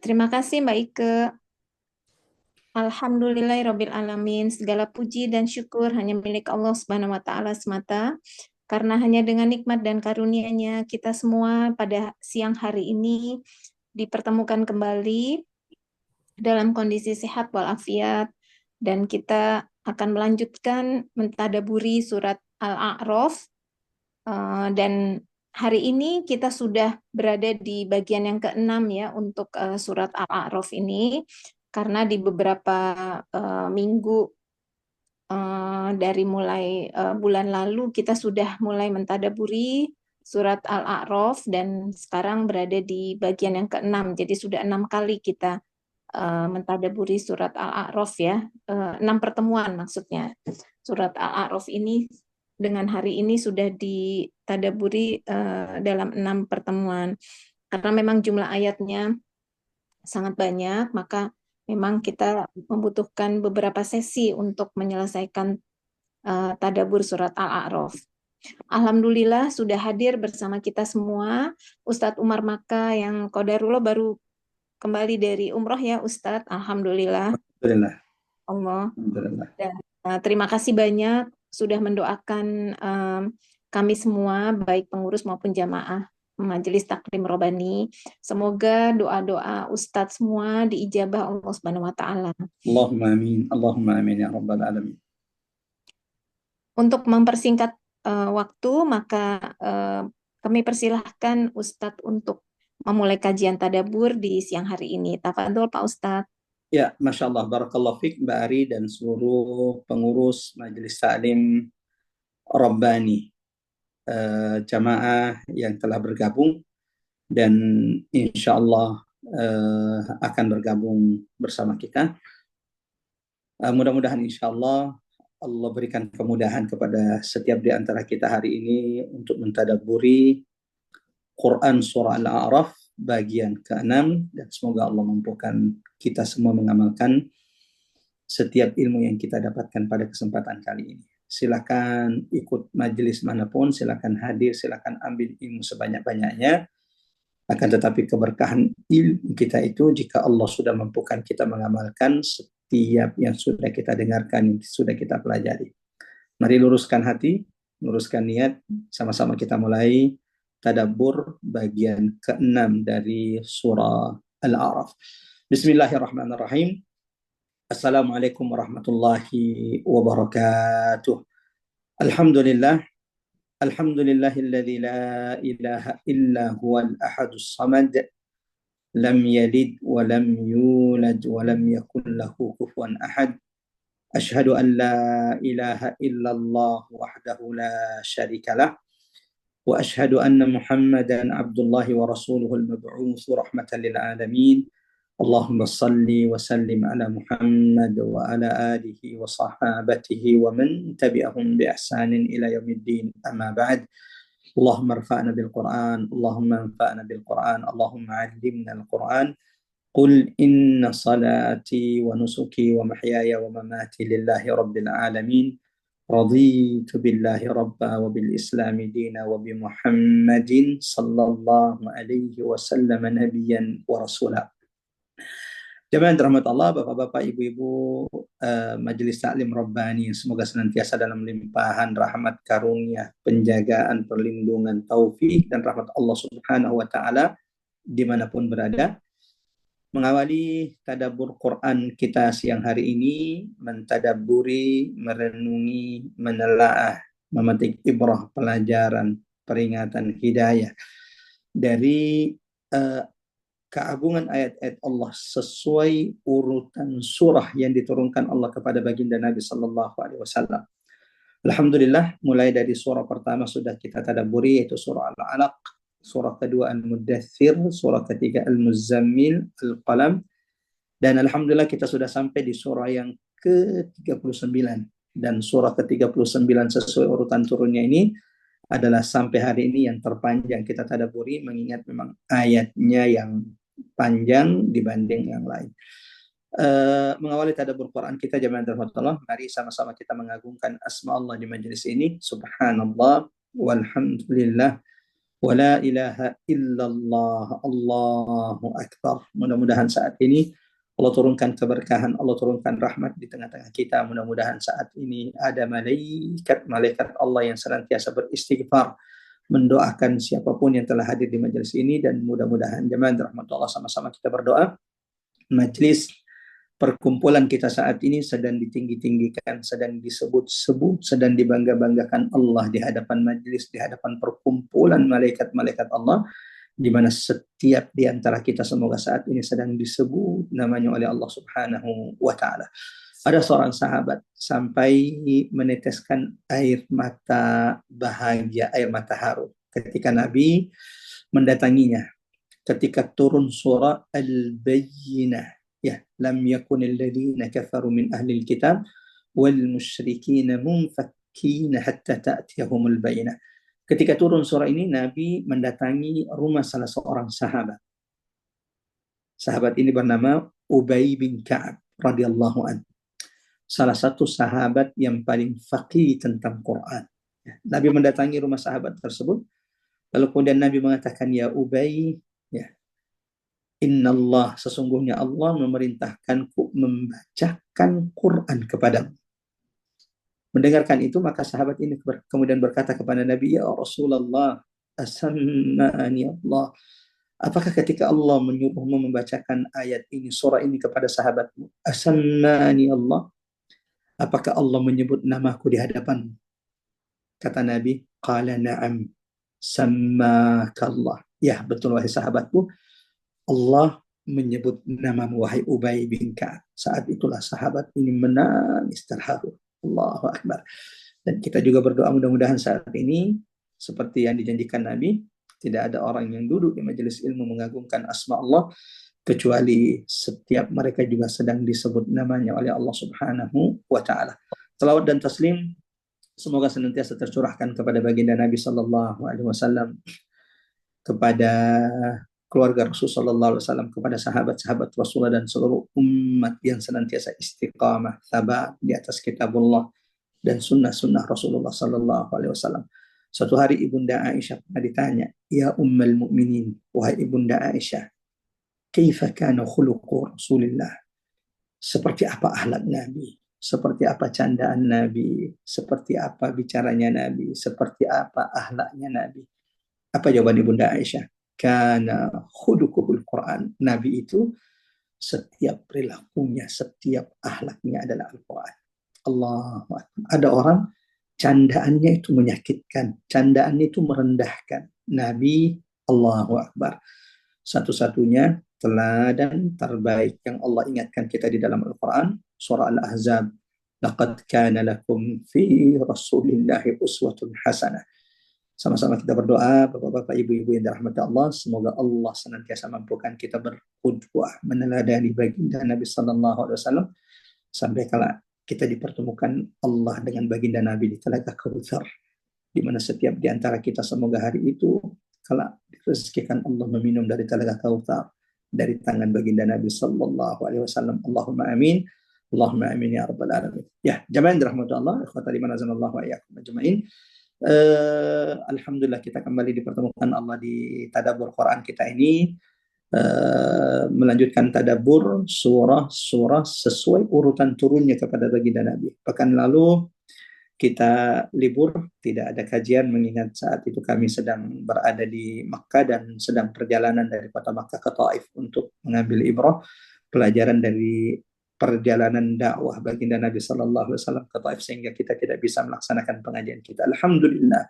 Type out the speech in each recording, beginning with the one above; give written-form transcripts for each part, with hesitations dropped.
Terima kasih Mbak Ike. Alhamdulillahirabbil alamin. Segala puji dan syukur hanya milik Allah Subhanahu wa taala semata. Karena hanya dengan nikmat dan karunia-Nya kita semua pada siang hari ini dipertemukan kembali dalam kondisi sehat walafiat, dan kita akan melanjutkan mentadaburi surat Al-A'raf. Dan hari ini kita sudah berada di bagian yang keenam ya untuk surat Al-A'raf ini, karena di beberapa minggu dari mulai bulan lalu kita sudah mulai mentadaburi surat Al-A'raf dan sekarang berada di bagian yang keenam. Jadi sudah 6 kali kita mentadaburi surat Al-A'raf ya, 6 pertemuan maksudnya. Surat Al-A'raf ini dengan hari ini sudah ditadaburi dalam 6 pertemuan. Karena memang jumlah ayatnya sangat banyak, maka memang kita membutuhkan beberapa sesi untuk menyelesaikan tadabur surat Al-A'raf. Alhamdulillah sudah hadir bersama kita semua Ustadz Umar Maka yang qadarullah baru kembali dari umroh ya Ustadz. Alhamdulillah. Alhamdulillah. Allah. Alhamdulillah. Dan terima kasih banyak sudah mendoakan kami semua, baik pengurus maupun jamaah Majelis Taklim Robani. Semoga doa-doa Ustadz semua diijabah Allah Subhanahu wa taala. Allahumma amin. Allahumma amin ya rabbal alamin. Untuk mempersingkat waktu, maka kami persilahkan Ustadz untuk memulai kajian tadabur di siang hari ini. Tafadhol Pak Ustadz. Ya, Masya Allah, Barakallahu Fik, Mbak Ari dan seluruh pengurus Majelis Taklim Rabbani, jamaah yang telah bergabung dan insya Allah akan bergabung bersama kita. Mudah-mudahan insya Allah Allah berikan kemudahan kepada setiap di antara kita hari ini untuk mentadaburi Quran Surah Al-A'raf bagian ke-6, dan semoga Allah mampukan kita semua mengamalkan setiap ilmu yang kita dapatkan pada kesempatan kali ini. Silakan ikut majelis manapun, silakan hadir, silakan ambil ilmu sebanyak-banyaknya. Akan tetapi keberkahan ilmu kita itu jika Allah sudah mampukan kita mengamalkan setiap yang sudah kita dengarkan, yang sudah kita pelajari. Mari luruskan hati, luruskan niat, sama-sama kita mulai tadabbur bagian ke-6 dari surah Al-A'raf. Bismillahirrahmanirrahim. Assalamualaikum warahmatullahi wabarakatuh. Alhamdulillah. Alhamdulillahilladzi la ilaha illa huwal ahadus samad. Lam yalid wa lam yulad wa lam yakul lahu kufuwan ahad. Asyhadu an la ilaha illallah wahdahu la syarika lah. وأشهد أن محمدا عبد الله ورسوله المبعوث رحمة للعالمين. اللهم صل وسلم على محمد وعلى آله وصحابته ومن تبعهم بإحسان إلى يوم الدين. أما بعد. اللهم ارفعنا بالقرآن، اللهم انفعنا بالقرآن، اللهم علمنا القرآن. قل إن صلاتي ونسكي ومحياي ومماتي لله رب العالمين. رضيت بالله ربا وبالإسلام دينا وبمحمد صلى الله عليه وسلم نبيا ورسولا. Jemaah rahmat Allah, Bapak-bapak, Ibu-ibu, Majelis Taklim Rabbani, semoga senantiasa dalam limpahan rahmat karunia, penjagaan, perlindungan, taufik dan rahmat Allah Subhanahu wa taala dimanapun berada. Mengawali tadabbur Quran kita siang hari ini, mentadabburi, merenungi, menelaah, memetik ibrah, pelajaran, peringatan, hidayah dari keagungan ayat-ayat Allah sesuai urutan surah yang diturunkan Allah kepada baginda Nabi Sallallahu Alaihi Wasallam. Alhamdulillah, mulai dari surah pertama sudah kita tadabburi, yaitu surah Al-Alaq, surah kedua Al-Muddathir, surah ketiga Al-Muzammil, Al-Qalam, dan alhamdulillah kita sudah sampai di surah yang ke-39, dan surah ke-39 sesuai urutan turunnya ini adalah sampai hari ini yang terpanjang kita tadabburi, mengingat memang ayatnya yang panjang dibanding yang lain. Mengawali tadabbur Quran kita, jemaah Allah, mari sama-sama kita mengagungkan asma Allah di majelis ini. Subhanallah walhamdulillah wa la ilaha illallah, Allahu akbar. Mudah-mudahan saat ini Allah turunkan keberkahan, Allah turunkan rahmat di tengah-tengah kita. Mudah-mudahan saat ini ada malaikat Allah yang senantiasa beristighfar mendoakan siapapun yang telah hadir di majelis ini, dan mudah-mudahan jemaah rahmatullah sama-sama kita berdoa. Majelis perkumpulan kita saat ini sedang ditinggi-tinggikan, sedang disebut-sebut, sedang dibangga-banggakan Allah di hadapan majelis, di hadapan perkumpulan malaikat-malaikat Allah, di mana setiap di antara kita semoga saat ini sedang disebut namanya oleh Allah Subhanahu wa taala. Ada seorang sahabat sampai meneteskan air mata bahagia, air mata haru ketika Nabi mendatanginya ketika turun surah Al-Bayyinah, ya, lam yakunil ladzina kafaru min ahlil kitab wal musyrikin munfakkina hatta ta'tiyahumul bayyinah. Ketika turun surah ini, Nabi mendatangi rumah salah seorang sahabat. Sahabat ini bernama Ubay bin Ka'ab radhiyallahu anhu. Salah satu sahabat yang paling faqih tentang Quran. Nabi mendatangi rumah sahabat tersebut, lalu kemudian Nabi mengatakan, ya Ubay, ya, Inna Allah, sesungguhnya Allah memerintahkanku membacakan Quran kepadamu. Mendengarkan itu, maka sahabat ini kemudian berkata kepada Nabi, ya Rasulullah, asammani Allah. Apakah ketika Allah menyuruhmu membacakan ayat ini, surah ini kepada sahabatmu, asammani Allah, apakah Allah menyebut namaku di hadapanmu? Kata Nabi, qala na'am, sammakallah. Ya, betul wahai sahabatku, Allah menyebut namamu wahai Ubay bin Ka'ab. Saat itulah sahabat ini menangis terharu. Allahu Akbar. Dan kita juga berdoa mudah-mudahan saat ini seperti yang dijanjikan Nabi, tidak ada orang yang duduk di majelis ilmu mengagungkan asma Allah kecuali setiap mereka juga sedang disebut namanya oleh Allah Subhanahu wa taala. Salawat dan taslim semoga senantiasa tercurahkan kepada baginda Nabi sallallahu alaihi wasallam, kepada keluarga Rasul sallallahu alaihi wasallam, kepada sahabat-sahabat Rasulullah dan seluruh umat yang senantiasa istiqamah, sabar di atas kitabullah dan sunnah-sunnah Rasulullah sallallahu alaihi wasallam. Suatu hari Ibunda Aisyah pernah ditanya, ya Ummul Mukminin, wahai Ibunda Aisyah, kaifa kana khuluqu Rasulillah? Seperti apa akhlak Nabi? Seperti apa candaan Nabi? Seperti apa bicaranya Nabi? Seperti apa akhlaknya Nabi? Apa jawaban Ibunda Aisyah? Kana khuluquhul Quran. Nabi itu setiap perilakunya, setiap akhlaknya adalah Al-Quran. Allah. Ada orang candaannya itu menyakitkan, candaannya itu merendahkan. Nabi, Allahu Akbar, satu-satunya teladan terbaik yang Allah ingatkan kita di dalam Al-Quran, surah Al-Ahzab, laqad kana lakum fi rasulillahi uswatun hasanah. Sama-sama kita berdoa, bapak-bapak, ibu-ibu yang dirahmati Allah, semoga Allah senantiasa mampukan kita berqudwah, meneladani baginda Nabi sallallahu alaihi wasallam sampai kala kita dipertemukan Allah dengan baginda Nabi di Telaga Kautsar, di mana setiap di antara kita semoga hari itu kala direzekikan Allah meminum dari Telaga Kautsar dari tangan baginda Nabi sallallahu alaihi wasallam. Allahumma amin. Allahumma amin ya rabbal alamin. Ya, jamaah dirahmati Allah, ikhwata liman azanallahu wa iyyakum ajmain. Alhamdulillah kita kembali dipertemukan Allah di tadabbur Quran kita ini, melanjutkan tadabbur surah-surah sesuai urutan turunnya kepada baginda Nabi. Pekan lalu kita libur, tidak ada kajian mengingat saat itu kami sedang berada di Makkah dan sedang perjalanan dari kota Makkah ke Taif untuk mengambil ibrah, pelajaran dari perjalanan dakwah baginda Nabi sallallahu alaihi wasallam ke Taif, sehingga kita tidak bisa melaksanakan pengajian kita. Alhamdulillah,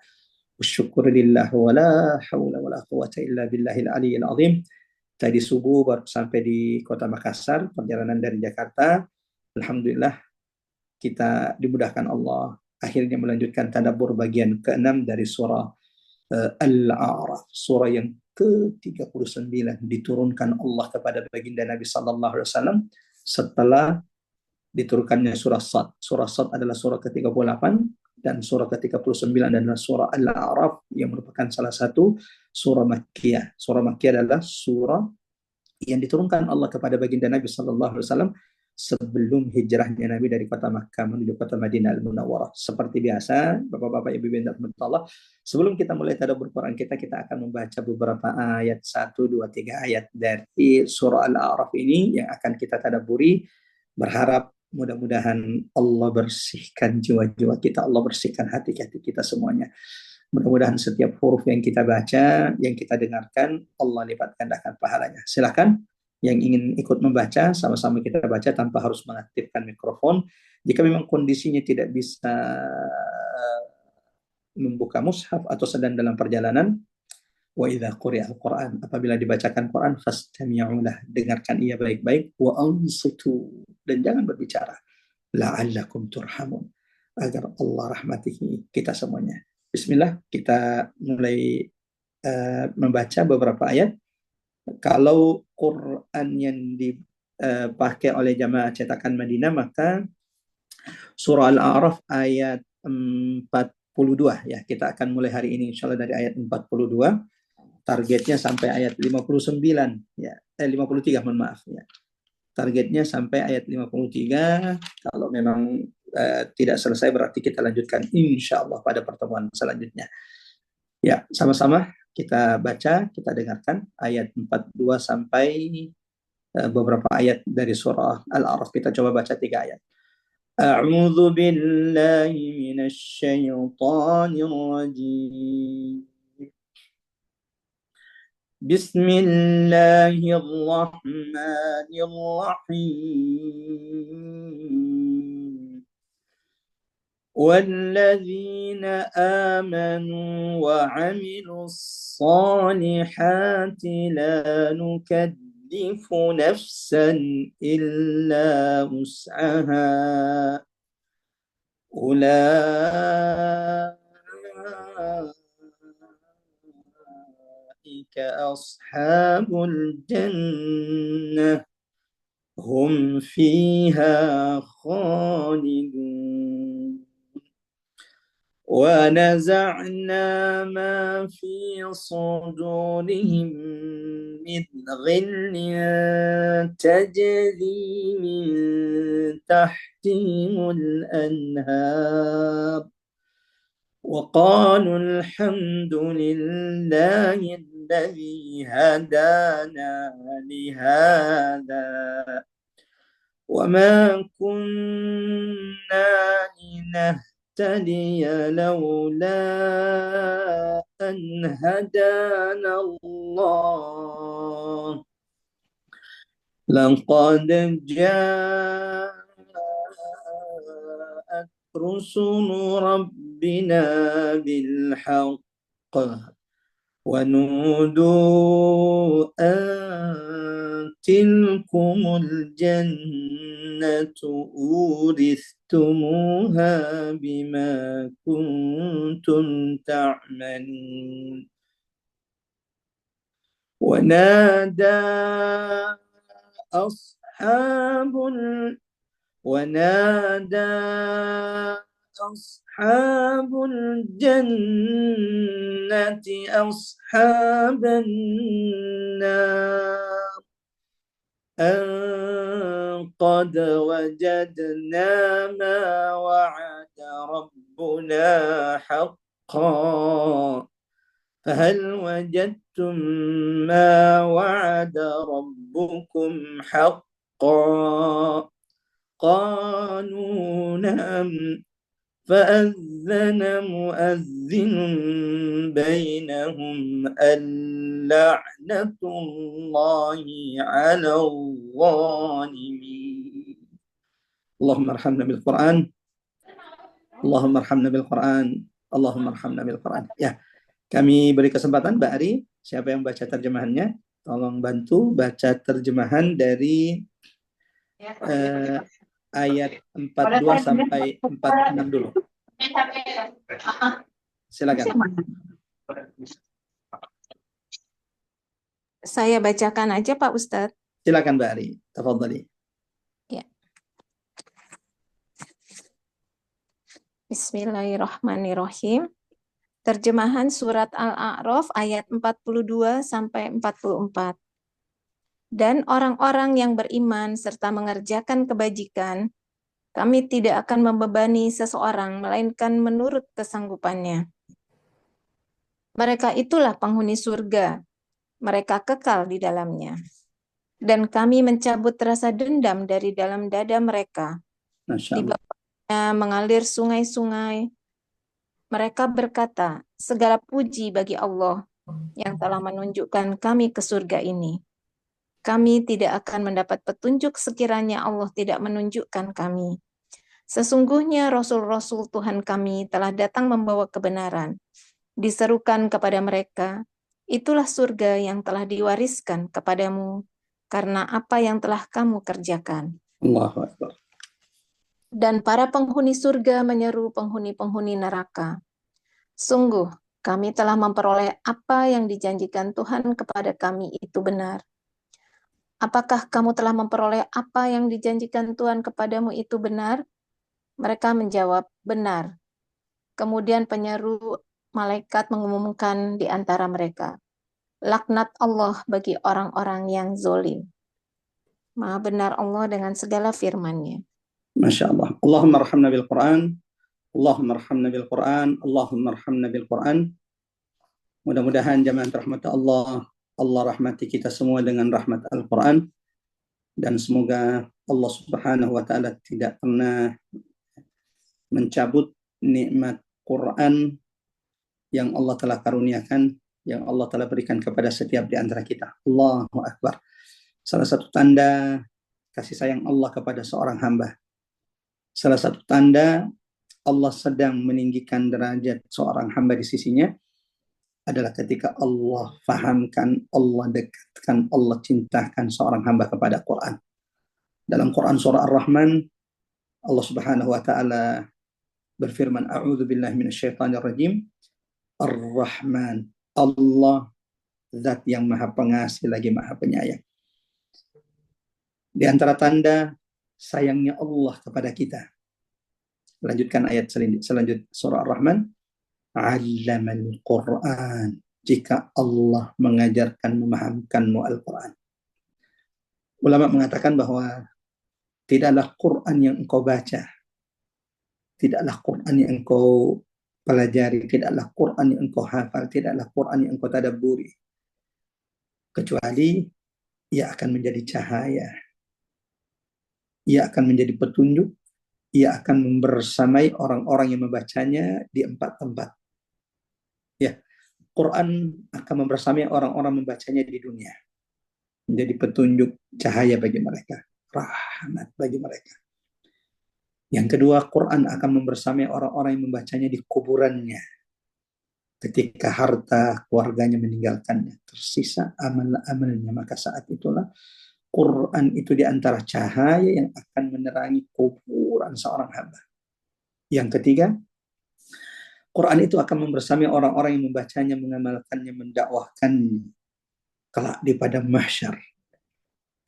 wasyukurillah, wala haula wala quwata illa billahil aliyil azim. Tadi subuh baru sampai di kota Makassar, perjalanan dari Jakarta. Alhamdulillah kita dimudahkan Allah akhirnya melanjutkan tadabbur bagian ke-6 dari surah Al-A'raf, surah yang ke-39 diturunkan Allah kepada baginda Nabi sallallahu alaihi wasallam setelah diturunkannya surah Sad. Surah Sad adalah surah ke-38 dan surah ke-39 adalah surah Al-A'raf yang merupakan salah satu surah Makkiyah. Surah Makkiyah adalah surah yang diturunkan Allah kepada baginda Nabi sallallahu alaihi wasallam sebelum hijrahnya Nabi dari kota Makkah menuju kota Madinah Al-Munawwarah. Seperti biasa, Bapak-bapak Ibu-ibu yang Allah, sebelum kita mulai tadabbur Quran kita akan membaca beberapa ayat, 1, 2, 3 ayat dari surah Al-A'raf ini yang akan kita tadabburi. Berharap mudah-mudahan Allah bersihkan jiwa-jiwa kita, Allah bersihkan hati-hati kita semuanya. Mudah-mudahan setiap huruf yang kita baca, yang kita dengarkan, Allah lipat gandakan pahalanya. Silakan yang ingin ikut membaca, sama-sama kita baca tanpa harus mengaktifkan mikrofon. Jika memang kondisinya tidak bisa membuka mushaf atau sedang dalam perjalanan, wa idza quri'al Qur'an, apabila dibacakan Quran, fastami'u lah, dengarkan ia baik-baik, wa ansitu, dan jangan berbicara, la'allakum turhamun, agar Allah rahmati kita semuanya. Bismillah, kita mulai membaca beberapa ayat. Kalau Quran yang dipakai oleh jamaah cetakan Madinah, maka surah Al-A'raf ayat 42 ya. Kita akan mulai hari ini insyaallah dari ayat 42. Targetnya sampai ayat 59 ya. 53, mohon maaf ya. Targetnya sampai ayat 53. Kalau memang tidak selesai berarti kita lanjutkan insyaallah pada pertemuan selanjutnya. Ya, sama-sama kita baca, kita dengarkan ayat 42 sampai beberapa ayat dari surah Al-A'raf. Kita coba baca 3 ayat. A'udzu billahi minasy syaithanir rajim. Bismillahirrahmanirrahim. والذين آمنوا وعملوا الصالحات لا نكلف نفسا إلا وسعها أولئك أصحاب الجنة هم فيها خالدون ونزعنا ما في صدورهم من غل تجري من تحتهم الأنهار وقالوا الحمد لله الذي هدانا لهذا وما كنا لنهتدي لولا أن هدانا الله لقد جاءت رسل ربنا بالحق ونودوا أن تلكم الجنة أورثتموها بما كنتم تعملون ونادى أصحاب الجنة أصحاب النار أن قد وجدنا ما وعد ربنا حقا فهل وجدتم ما وعد ربكم حقا قالوا نعم فأذن مؤذن بينهم اللعنة الله على الظالمين اللهم ارحمنا بالقرآن اللهم ارحمنا بالقرآن اللهم ارحمنا بالقرآن. Ya, kami beri kesempatan Mbak Ari, siapa yang baca terjemahannya tolong bantu baca terjemahan dari ayat 42 sampai 46 dulu. Silakan. Saya bacakan aja Pak Ustadz. Silakan Mbak Ari, tafadhali. Ya. Bismillahirrahmanirrahim. Terjemahan surat Al-A'raf ayat 42 sampai 44. Dan orang-orang yang beriman serta mengerjakan kebajikan, kami tidak akan membebani seseorang, melainkan menurut kesanggupannya. Mereka itulah penghuni surga, mereka kekal di dalamnya. Dan kami mencabut rasa dendam dari dalam dada mereka. Masya Di Allah. bawahnya mengalir sungai-sungai. Mereka berkata, segala puji bagi Allah yang telah menunjukkan kami ke surga ini. Kami tidak akan mendapat petunjuk sekiranya Allah tidak menunjukkan kami. Sesungguhnya Rasul-Rasul Tuhan kami telah datang membawa kebenaran. Diserukan kepada mereka, itulah surga yang telah diwariskan kepadamu karena apa yang telah kamu kerjakan. Allahu Akbar. Dan para penghuni surga menyeru penghuni-penghuni neraka. Sungguh, kami telah memperoleh apa yang dijanjikan Tuhan kepada kami itu benar. Apakah kamu telah memperoleh apa yang dijanjikan Tuhan kepadamu itu benar? Mereka menjawab, benar. Kemudian penyeru malaikat mengumumkan di antara mereka, laknat Allah bagi orang-orang yang zolim. Maha benar Allah dengan segala firman-Nya. Masya Allah. Allahumma arhamna bil Quran. Allahumma arhamna bil Quran. Allahumma arhamna bil Quran. Mudah-mudahan jamaah rahmat Allah, Allah rahmati kita semua dengan rahmat Al-Quran, dan semoga Allah Subhanahu wa Ta'ala tidak pernah mencabut nikmat Quran yang Allah telah karuniakan, yang Allah telah berikan kepada setiap di antara kita. Allahu Akbar. Salah satu tanda kasih sayang Allah kepada seorang hamba. Salah satu tanda Allah sedang meninggikan derajat seorang hamba di sisinya adalah ketika Allah fahamkan, Allah dekatkan, Allah cintakan seorang hamba kepada Quran. Dalam Quran surah Ar-Rahman, Allah Subhanahu wa taala berfirman, A'udzu billahi minasyaitonir rajim. Ar-Rahman, Allah zat yang Maha Pengasih lagi Maha Penyayang. Di antara tanda sayangnya Allah kepada kita. Lanjutkan ayat selanjutnya surah Ar-Rahman. 'Allamal Qur'an, jika Allah mengajarkan, memahamkanmu Al-Quran. Ulama mengatakan bahwa tidaklah Quran yang engkau baca, tidaklah Quran yang engkau pelajari, tidaklah Quran yang engkau hafal, tidaklah Quran yang engkau tadabburi, kecuali ia akan menjadi cahaya, ia akan menjadi petunjuk, ia akan membersamai orang-orang yang membacanya di 4 tempat. Ya, Quran akan membersamai orang-orang membacanya di dunia, menjadi petunjuk, cahaya bagi mereka, rahmat bagi mereka. Yang kedua, Quran akan membersamai orang-orang yang membacanya di kuburannya. Ketika harta keluarganya meninggalkannya, tersisa amal-amalnya, maka saat itulah Quran itu di antara cahaya yang akan menerangi kuburan seorang hamba. Yang ketiga, Quran itu akan membersamai orang-orang yang membacanya, mengamalkannya, mendakwahkannya kelak di padang mahsyar.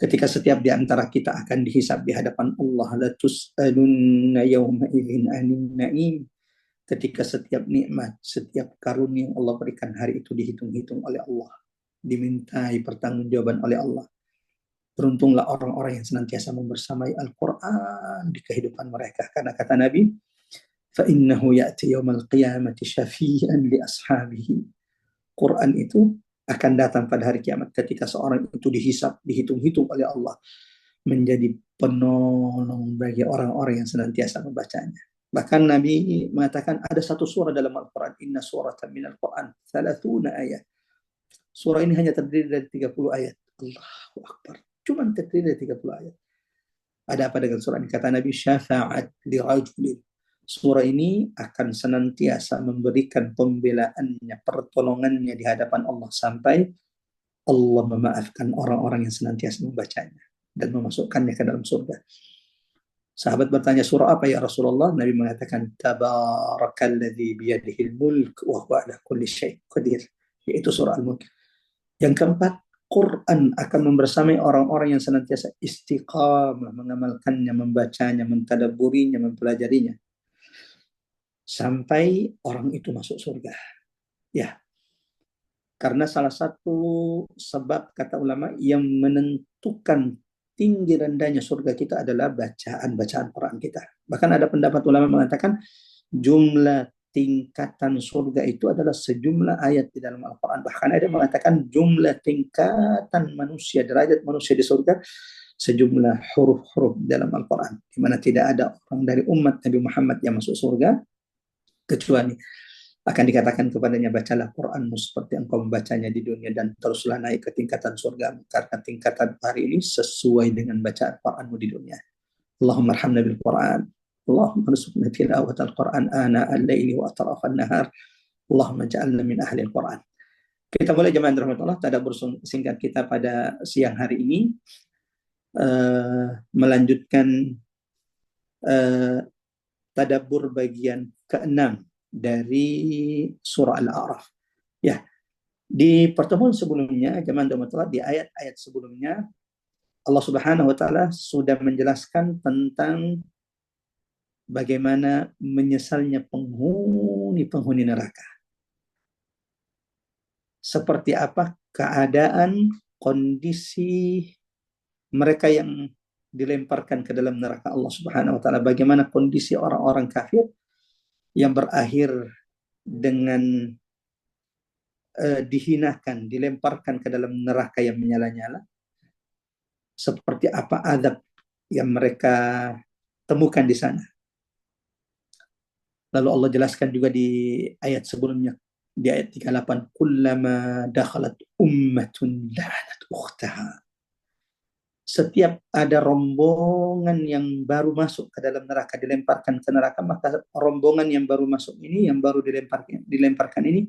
Ketika setiap di antara kita akan dihisab di hadapan Allah, la tus'alunna yawma idzin 'anil na'im. Ketika setiap nikmat, setiap karunia yang Allah berikan hari itu dihitung-hitung oleh Allah, dimintai pertanggungjawaban oleh Allah. Beruntunglah orang-orang yang senantiasa membersamai Al-Quran di kehidupan mereka. Karena kata Nabi, فَإِنَّهُ يَأْتِي يَوْمَ الْقِيَامَةِ شَفِيعًا لِأَصْحَابِهِ. Quran itu akan datang pada hari kiamat ketika seorang itu dihisab, dihitung-hitung oleh Allah, menjadi penolong bagi orang-orang yang senantiasa membacanya. Bahkan Nabi mengatakan ada satu surah dalam Al-Quran, Inna suratan minal Quran, 30 ayat. Surah ini hanya terdiri dari 30 ayat. Allahu Akbar. Cuma terdiri dari 30 ayat. Ada apa dengan surah ini? Kata Nabi, syafa'at li rajulin. Surah ini akan senantiasa memberikan pembelaannya, pertolongannya di hadapan Allah sampai Allah memaafkan orang-orang yang senantiasa membacanya dan memasukkannya ke dalam surga. Sahabat bertanya, surah apa ya Rasulullah? Nabi mengatakan, Tabarakalladzi biyadihil mulk wa huwa ala kulli syai'in qadir. Yaitu surah Al-Mulk. Yang keempat, Quran akan membersamai orang-orang yang senantiasa istiqamah mengamalkannya, membacanya, mentadabburinya, mempelajarinya sampai orang itu masuk surga. Ya, Karena salah satu sebab, kata ulama, yang menentukan tinggi rendahnya surga kita adalah bacaan-bacaan Quran kita. Bahkan ada pendapat ulama mengatakan jumlah tingkatan surga itu adalah sejumlah ayat di dalam Al-Quran. Bahkan ada yang mengatakan jumlah tingkatan manusia, derajat manusia di surga sejumlah huruf-huruf dalam Al-Quran, di mana tidak ada orang dari umat Nabi Muhammad yang masuk surga kecuali akan dikatakan kepadanya, bacalah Quranmu seperti engkau membacanya di dunia dan teruslah naik ke tingkatan surga, karena tingkatan hari ini sesuai dengan bacaan Quranmu di dunia. Allahumma arhamna bil Quran, Allahumma rzuqna tilawat al-Quran ana al-laili wa atraf an-nahar, Allahumma ja'alna min ahli al-Quran. Kita mulai jemaah rahmatullah tadabbur singkat kita pada siang hari ini, melanjutkan tadabbur bagian ke-6 dari surah Al-A'raf. Ya, di pertemuan sebelumnya, jemaah rahmatullah, di ayat-ayat sebelumnya Allah Subhanahu wa taala sudah menjelaskan tentang bagaimana menyesalnya penghuni neraka. Seperti apa keadaan kondisi mereka yang dilemparkan ke dalam neraka Allah Subhanahu wa taala, bagaimana kondisi orang-orang kafir yang berakhir dengan dihinakan, dilemparkan ke dalam neraka yang menyala-nyala. Seperti apa azab yang mereka temukan di sana. Lalu Allah jelaskan juga di ayat sebelumnya, di ayat 38, kullama dakhalat ummatun la'anat ukhtaha. Setiap ada rombongan yang baru masuk ke dalam neraka, dilemparkan ke neraka, maka rombongan yang baru masuk ini, yang baru dilemparkan ini,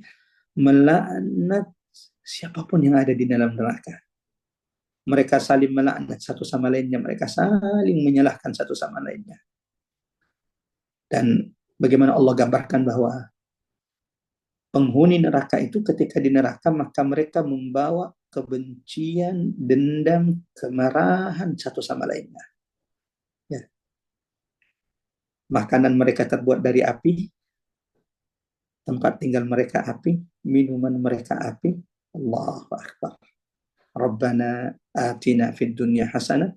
melaknat siapapun yang ada di dalam neraka. Mereka saling melaknat satu sama lainnya, mereka saling menyalahkan satu sama lainnya. Dan bagaimana Allah gambarkan bahwa penghuni neraka itu ketika di neraka, maka mereka membawa kebencian, dendam, kemarahan satu sama lainnya. Ya. Makanan mereka terbuat dari api, tempat tinggal mereka api, minuman mereka api. Allahu Akbar. Rabbana atina fid dunya hasanah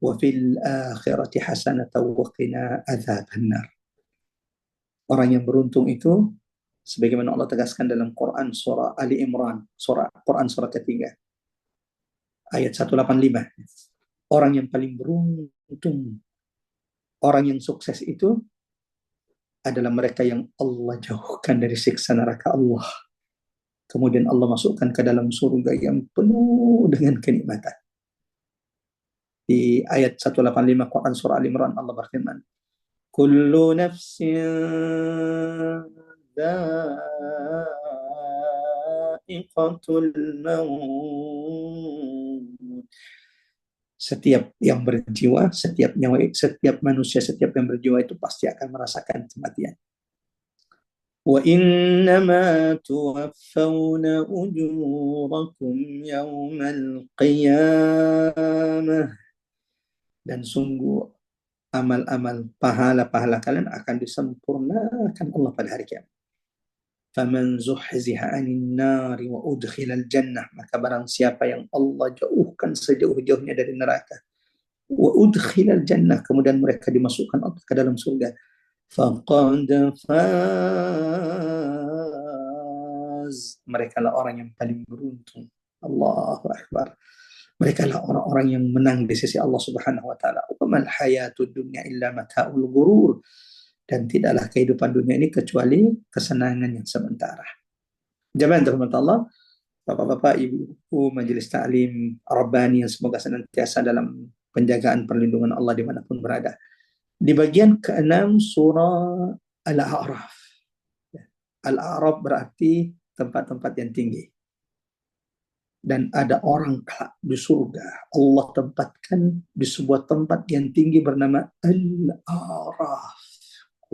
wa fil akhirati hasanah wa qina adzabannar. Orang yang beruntung itu, sebagaimana Allah tegaskan dalam Quran surah Ali Imran, Quran surah ketiga, ayat 185. Orang yang paling beruntung, orang yang sukses itu adalah mereka yang Allah jauhkan dari siksa neraka Allah. Kemudian Allah masukkan ke dalam surga yang penuh dengan kenikmatan. Di ayat 185 Quran surah Ali Imran, Allah berfirman, kullu nafsin dha'iqatul maut. Setiap yang berjiwa, setiap manusia, setiap yang berjiwa itu pasti akan merasakan kematian. Wa innama tuwaffawna ujurakum yawmal qiyamah. Dan sungguh amal-amal pahala-pahala kalian akan disempurnakan Allah pada hari kiamat. Faman zuhziha 'anil nari wa udkhilal jannah, maka barang siapa yang Allah jauhkan sejauh-jauhnya dari neraka, wa udkhilal jannah, kemudian mereka dimasukkan ke dalam surga, faqad faz, mereka lah orang yang paling beruntung. Allahu Akbar. Mereka lah orang-orang yang menang di sisi Allah Subhanahu wa taala. Wa mal hayatud dunya illa mata'ul ghurur. Dan tidaklah kehidupan dunia ini kecuali kesenangan yang sementara. Jemaah rahmat Allah, Bapak-bapak, Ibu, Majelis Ta'lim Rabbani yang semoga senantiasa dalam penjagaan perlindungan Allah dimanapun berada. Di bagian ke-6 surah Al-A'raf. Al-A'raf berarti tempat-tempat yang tinggi. Dan ada orang kelak di surga, Allah tempatkan di sebuah tempat yang tinggi bernama Al-A'raf.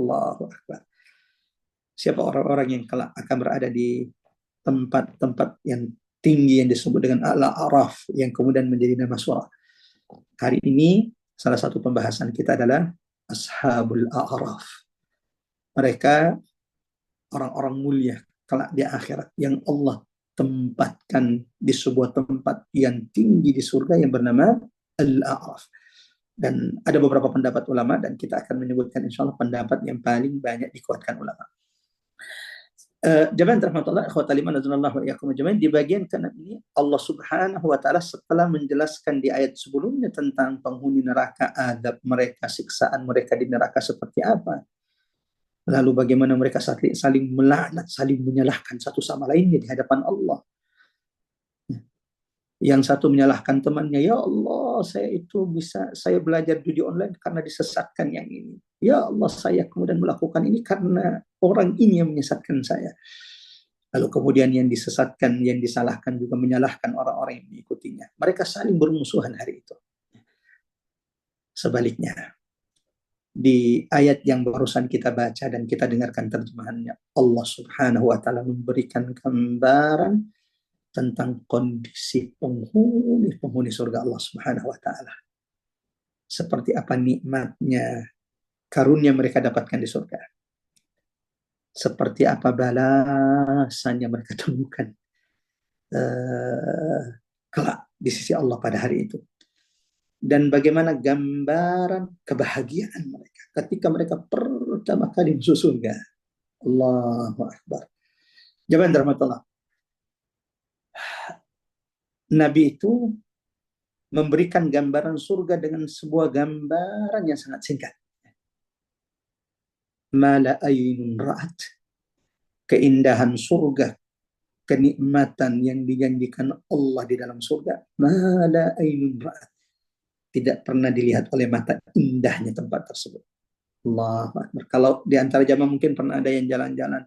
Allahu Akbar. Siapa orang-orang yang kelak akan berada di tempat-tempat yang tinggi yang disebut dengan Al-A'raf, yang kemudian menjadi nama surah. Hari ini salah satu pembahasan kita adalah Ashabul A'raf. Mereka orang-orang mulia kelak di akhirat yang Allah ditempatkan di sebuah tempat yang tinggi di surga yang bernama Al-A'raf. Dan ada beberapa pendapat ulama, dan kita akan menyebutkan insya Allah pendapat yang paling banyak dikuatkan ulama. Jamaah rahmatullah ikhwatal iman wa iyyakum ajmain, di bagian ke-6 ini Allah Subhanahu wa taala setelah menjelaskan di ayat sebelumnya tentang penghuni neraka, adab mereka, siksaan mereka di neraka seperti apa. Lalu bagaimana mereka saling melaknat, saling menyalahkan satu sama lainnya di hadapan Allah. Yang satu menyalahkan temannya, ya Allah, saya belajar judi online karena disesatkan yang ini. Ya Allah, saya kemudian melakukan ini karena orang ini yang menyesatkan saya. Lalu kemudian yang disesatkan, yang disalahkan juga menyalahkan orang-orang yang mengikutinya. Mereka saling bermusuhan hari itu. Sebaliknya, di ayat yang barusan kita baca dan kita dengarkan terjemahannya, Allah Subhanahu wa taala memberikan gambaran tentang kondisi penghuni surga Allah Subhanahu wa taala. Seperti apa nikmatnya, karunia mereka dapatkan di surga. Seperti apa balasan yang mereka temukan kelak di sisi Allah pada hari itu. Dan bagaimana gambaran kebahagiaan mereka ketika mereka pertama kali masuk surga. Allahu Akbar. Jamaah rahmatullah. Nabi itu memberikan gambaran surga dengan sebuah gambaran yang sangat singkat. Mala ainun ra'at, keindahan surga, kenikmatan yang dijanjikan Allah di dalam surga. Mala ainun ra'at, tidak pernah dilihat oleh mata indahnya tempat tersebut. Allahu Akbar. Kalau di antara jamaah mungkin pernah ada yang jalan-jalan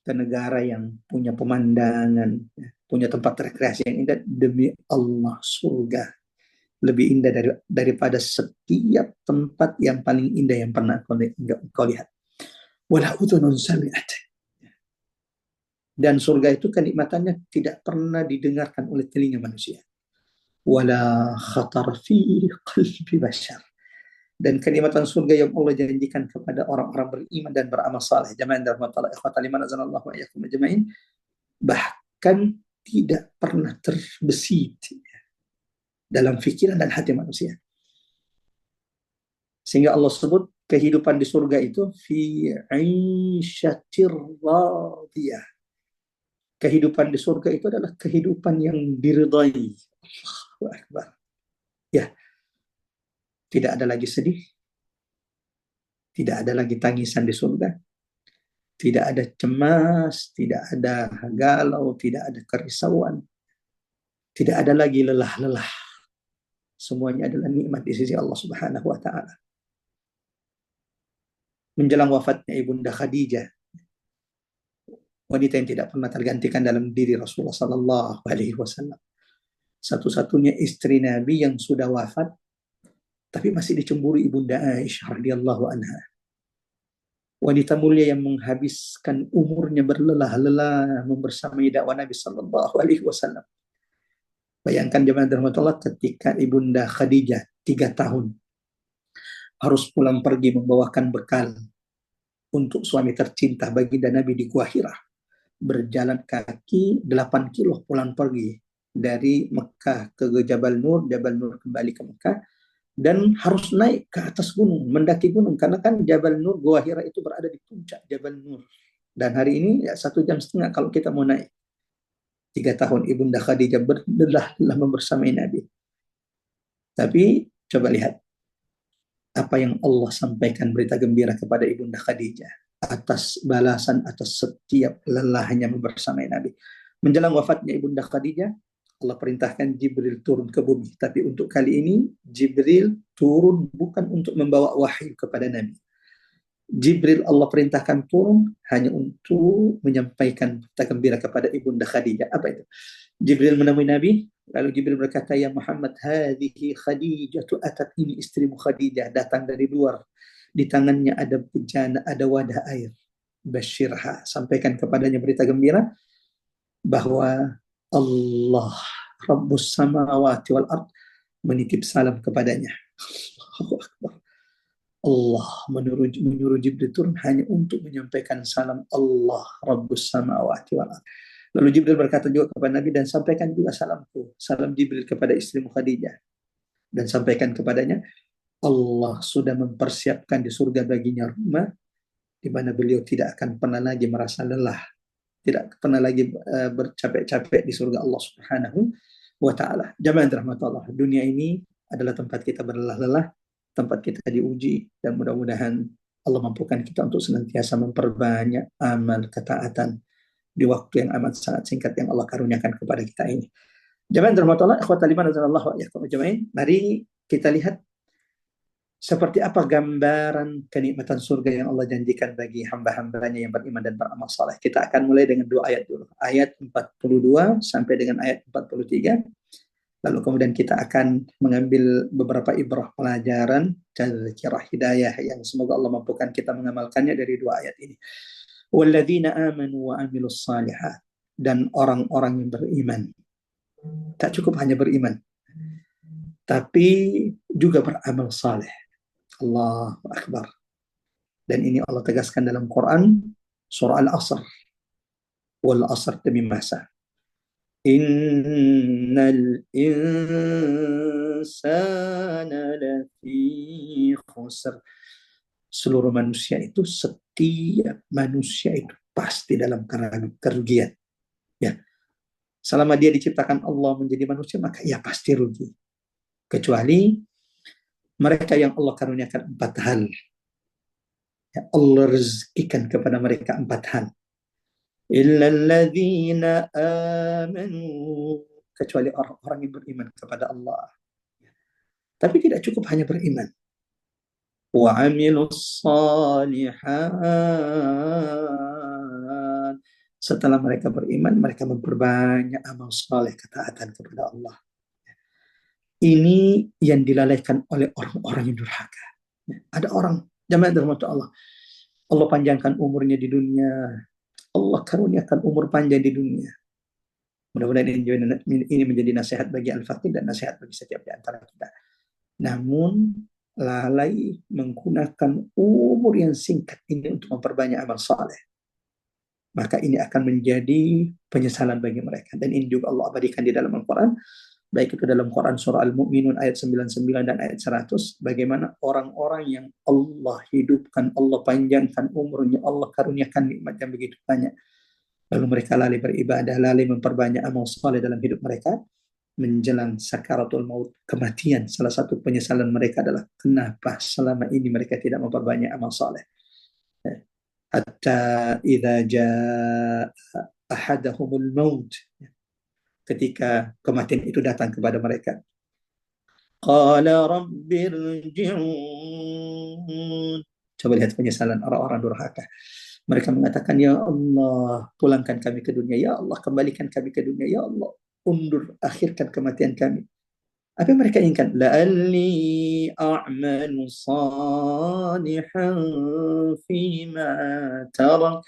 ke negara yang punya pemandangan, punya tempat rekreasi yang indah, demi Allah surga lebih indah daripada setiap tempat yang paling indah yang pernah kau lihat. Wala udhunun sami'at. Dan surga itu kenikmatannya tidak pernah didengarkan oleh telinga manusia. Wala khatar fi qalbi bashar. Dan kenikmatan surga yang Allah janjikan kepada orang-orang beriman dan beramal saleh. Jamaah dan rahmatullah ikhwatal iman azanallahu wa iyyakum ajmain, bahkan tidak pernah terbesit dalam pikiran dan hati manusia. Sehingga Allah sebut kehidupan di surga itu fi 'aisyatir radiyah. Kehidupan di surga itu adalah kehidupan yang diridai. Allahu Akbar. Ya, tidak ada lagi sedih, tidak ada lagi tangisan di surga, tidak ada cemas, tidak ada galau, tidak ada kerisauan, tidak ada lagi lelah-lelah. Semuanya adalah nikmat di sisi Allah Subhanahu wa taala. Menjelang wafatnya Ibunda Khadijah, wanita yang tidak pernah tergantikan dalam diri Rasulullah sallallahu alaihi wasallam, satu-satunya istri Nabi yang sudah wafat tapi masih dicemburu Ibunda Aisyah radhiyallahu anha. Wanita mulia yang menghabiskan umurnya berlelah-lelah membersamai dakwah Nabi sallallahu alaihi wasallam. Bayangkan jemaah rahmatullah, ketika Ibunda Khadijah 3 tahun harus pulang pergi membawakan bekal untuk suami tercinta baginda Nabi di Gua Hira, berjalan kaki 8 kilo pulang pergi dari Mekah ke Jabal Nur kembali ke Mekah, dan harus naik ke atas gunung, mendaki gunung, karena kan Jabal Nur, Gua Hira itu berada di puncak Jabal Nur. Dan hari ini ya 1,5 jam kalau kita mau naik. 3 tahun Ibunda Khadijah berlelah-lelah membersamai Nabi. Tapi coba lihat apa yang Allah sampaikan berita gembira kepada Ibunda Khadijah atas balasan atas setiap lelahnya membersamai Nabi. Menjelang wafatnya Ibunda Khadijah, Allah perintahkan Jibril turun ke bumi. Tapi untuk kali ini Jibril turun bukan untuk membawa wahyu kepada Nabi. Jibril Allah perintahkan turun hanya untuk menyampaikan berita gembira kepada Ibunda Khadijah. Apa itu? Jibril menemui Nabi, lalu Jibril berkata, ya Muhammad, hadhihi Khadijah, atat, ini istrimu Khadijah, datang dari luar. Di tangannya ada bejana, ada wadah air. Basyirha, sampaikan kepadanya berita gembira bahwa Allah Rabbus samawati wal ard menitip salam kepadanya. Allah menyuruh Jibril turun hanya untuk menyampaikan salam Allah Rabbus samawati wal ard. Lalu Jibril berkata juga kepada Nabi, dan sampaikan juga salamku, salam Jibril kepada istrimu Khadijah, dan sampaikan kepadanya, Allah sudah mempersiapkan di surga baginya rumah di mana beliau tidak akan pernah lagi merasa lelah, tidak pernah lagi bercapek-capek di surga Allah Subhanahu wa taala. Jamaah rahmat Allah, dunia ini adalah tempat kita berlelah-lelah, tempat kita diuji, dan mudah-mudahan Allah mampukan kita untuk senantiasa memperbanyak amal ketaatan di waktu yang amat sangat singkat yang Allah karuniakan kepada kita ini. Jamaah rahmat Allah, ikhwatal iman azanallahu wa iyyakum ajmain. Mari kita lihat seperti apa gambaran kenikmatan surga yang Allah janjikan bagi hamba-hambanya yang beriman dan beramal saleh. Kita akan mulai dengan dua ayat dulu. Ayat 42 sampai dengan ayat 43. Lalu kemudian kita akan mengambil beberapa ibrah pelajaran dan tazkirah hidayah yang semoga Allah mampukan kita mengamalkannya dari dua ayat ini. Walladzina amanu wa amilus salihat, dan orang-orang yang beriman. Tak cukup hanya beriman, tapi juga beramal saleh. Allahu Akbar. Dan ini Allah tegaskan dalam Quran surah Al-Asr. Wal asr demi masa. Innal insana lafi khusr. Seluruh manusia itu, setiap manusia itu pasti dalam kerugian. Ya. Selama dia diciptakan Allah menjadi manusia, maka ia pasti rugi. Kecuali mereka yang Allah karuniakan 4 hal. Ya, Allah rezekikan kepada mereka 4 hal. Illalladzina amanu, kecuali orang-orang yang beriman kepada Allah. Tapi tidak cukup hanya beriman. Wa amilus salihat. Setelah mereka beriman, mereka memperbanyak amal saleh, ketaatan kepada Allah. Ini yang dilalaikan oleh orang-orang yang durhaka. Ada orang, jamaah dirahmati Allah, Allah panjangkan umurnya di dunia, Allah karuniakan umur panjang di dunia. Mudah-mudahan ini menjadi nasihat bagi Al-Faqih dan nasihat bagi setiap di antara kita. Namun lalai menggunakan umur yang singkat ini untuk memperbanyak amal saleh, maka ini akan menjadi penyesalan bagi mereka. Dan ini juga Allah abadikan di dalam Al-Quran, baik itu dalam Quran surah Al-Mu'minun ayat 99 dan ayat 100, bagaimana orang-orang yang Allah hidupkan, Allah panjangkan umurnya, Allah karuniakan nikmat yang begitu banyak, lalu mereka lalai beribadah, lalai memperbanyak amal saleh dalam hidup mereka. Menjelang sakaratul maut, kematian, salah satu penyesalan mereka adalah kenapa selama ini mereka tidak memperbanyak amal saleh. Hatta idza jaa ahadahumul maut, ketika kematian itu datang kepada mereka, qala rabbirji'un. Coba lihat penyesalan orang-orang durhaka. Mereka mengatakan, ya Allah, pulangkan kami ke dunia. Ya Allah, kembalikan kami ke dunia. Ya Allah, undur, akhirkan kematian kami. Apa yang mereka inginkan? La'alli a'malu salihan fima tarak.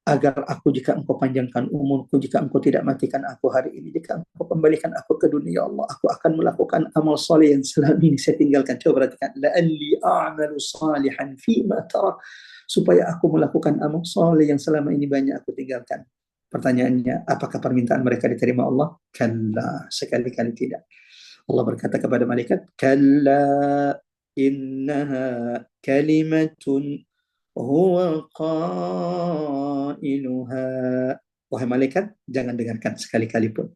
Agar aku, jika engkau panjangkan umurku, jika engkau tidak matikan aku hari ini, jika engkau kembalikan aku ke dunia, ya Allah, aku akan melakukan amal saleh yang selama ini saya tinggalkan. Coba perhatikan, la'alli a'malu salihan fima tarak, supaya aku melakukan amal saleh yang selama ini banyak aku tinggalkan. Pertanyaannya, apakah permintaan mereka diterima Allah? Kalla, sekali-kali tidak. Allah berkata kepada malaikat, kalla innaha kalimatun huwa qailuha. Wahai malaikat, jangan dengarkan sekali-kali pun.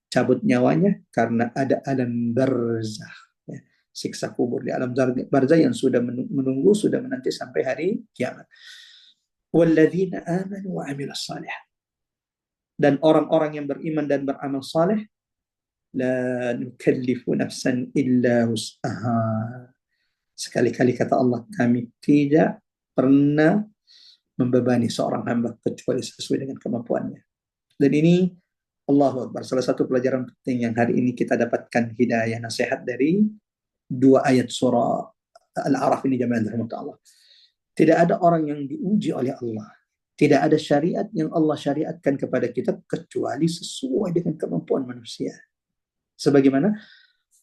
Cabut nyawanya karena ada alam barzah, ya, siksa kubur di alam barzah yang sudah menunggu, sudah menanti sampai hari kiamat. Walladzina amanu wa amilus salihat. Dan orang-orang yang beriman dan beramal saleh, la nukallifu nafsan illa wus'aha. Sekali-kali kata Allah, kami tidak pernah membebani seorang hamba kecuali sesuai dengan kemampuannya. Dan ini Allahu Akbar, salah satu pelajaran penting yang hari ini kita dapatkan hidayah nasihat dari 2 ayat surah Al-A'raf ini, jamaah rahmat Allah. Tidak ada orang yang diuji oleh Allah. Tidak ada syariat yang Allah syariatkan kepada kita kecuali sesuai dengan kemampuan manusia. Sebagaimana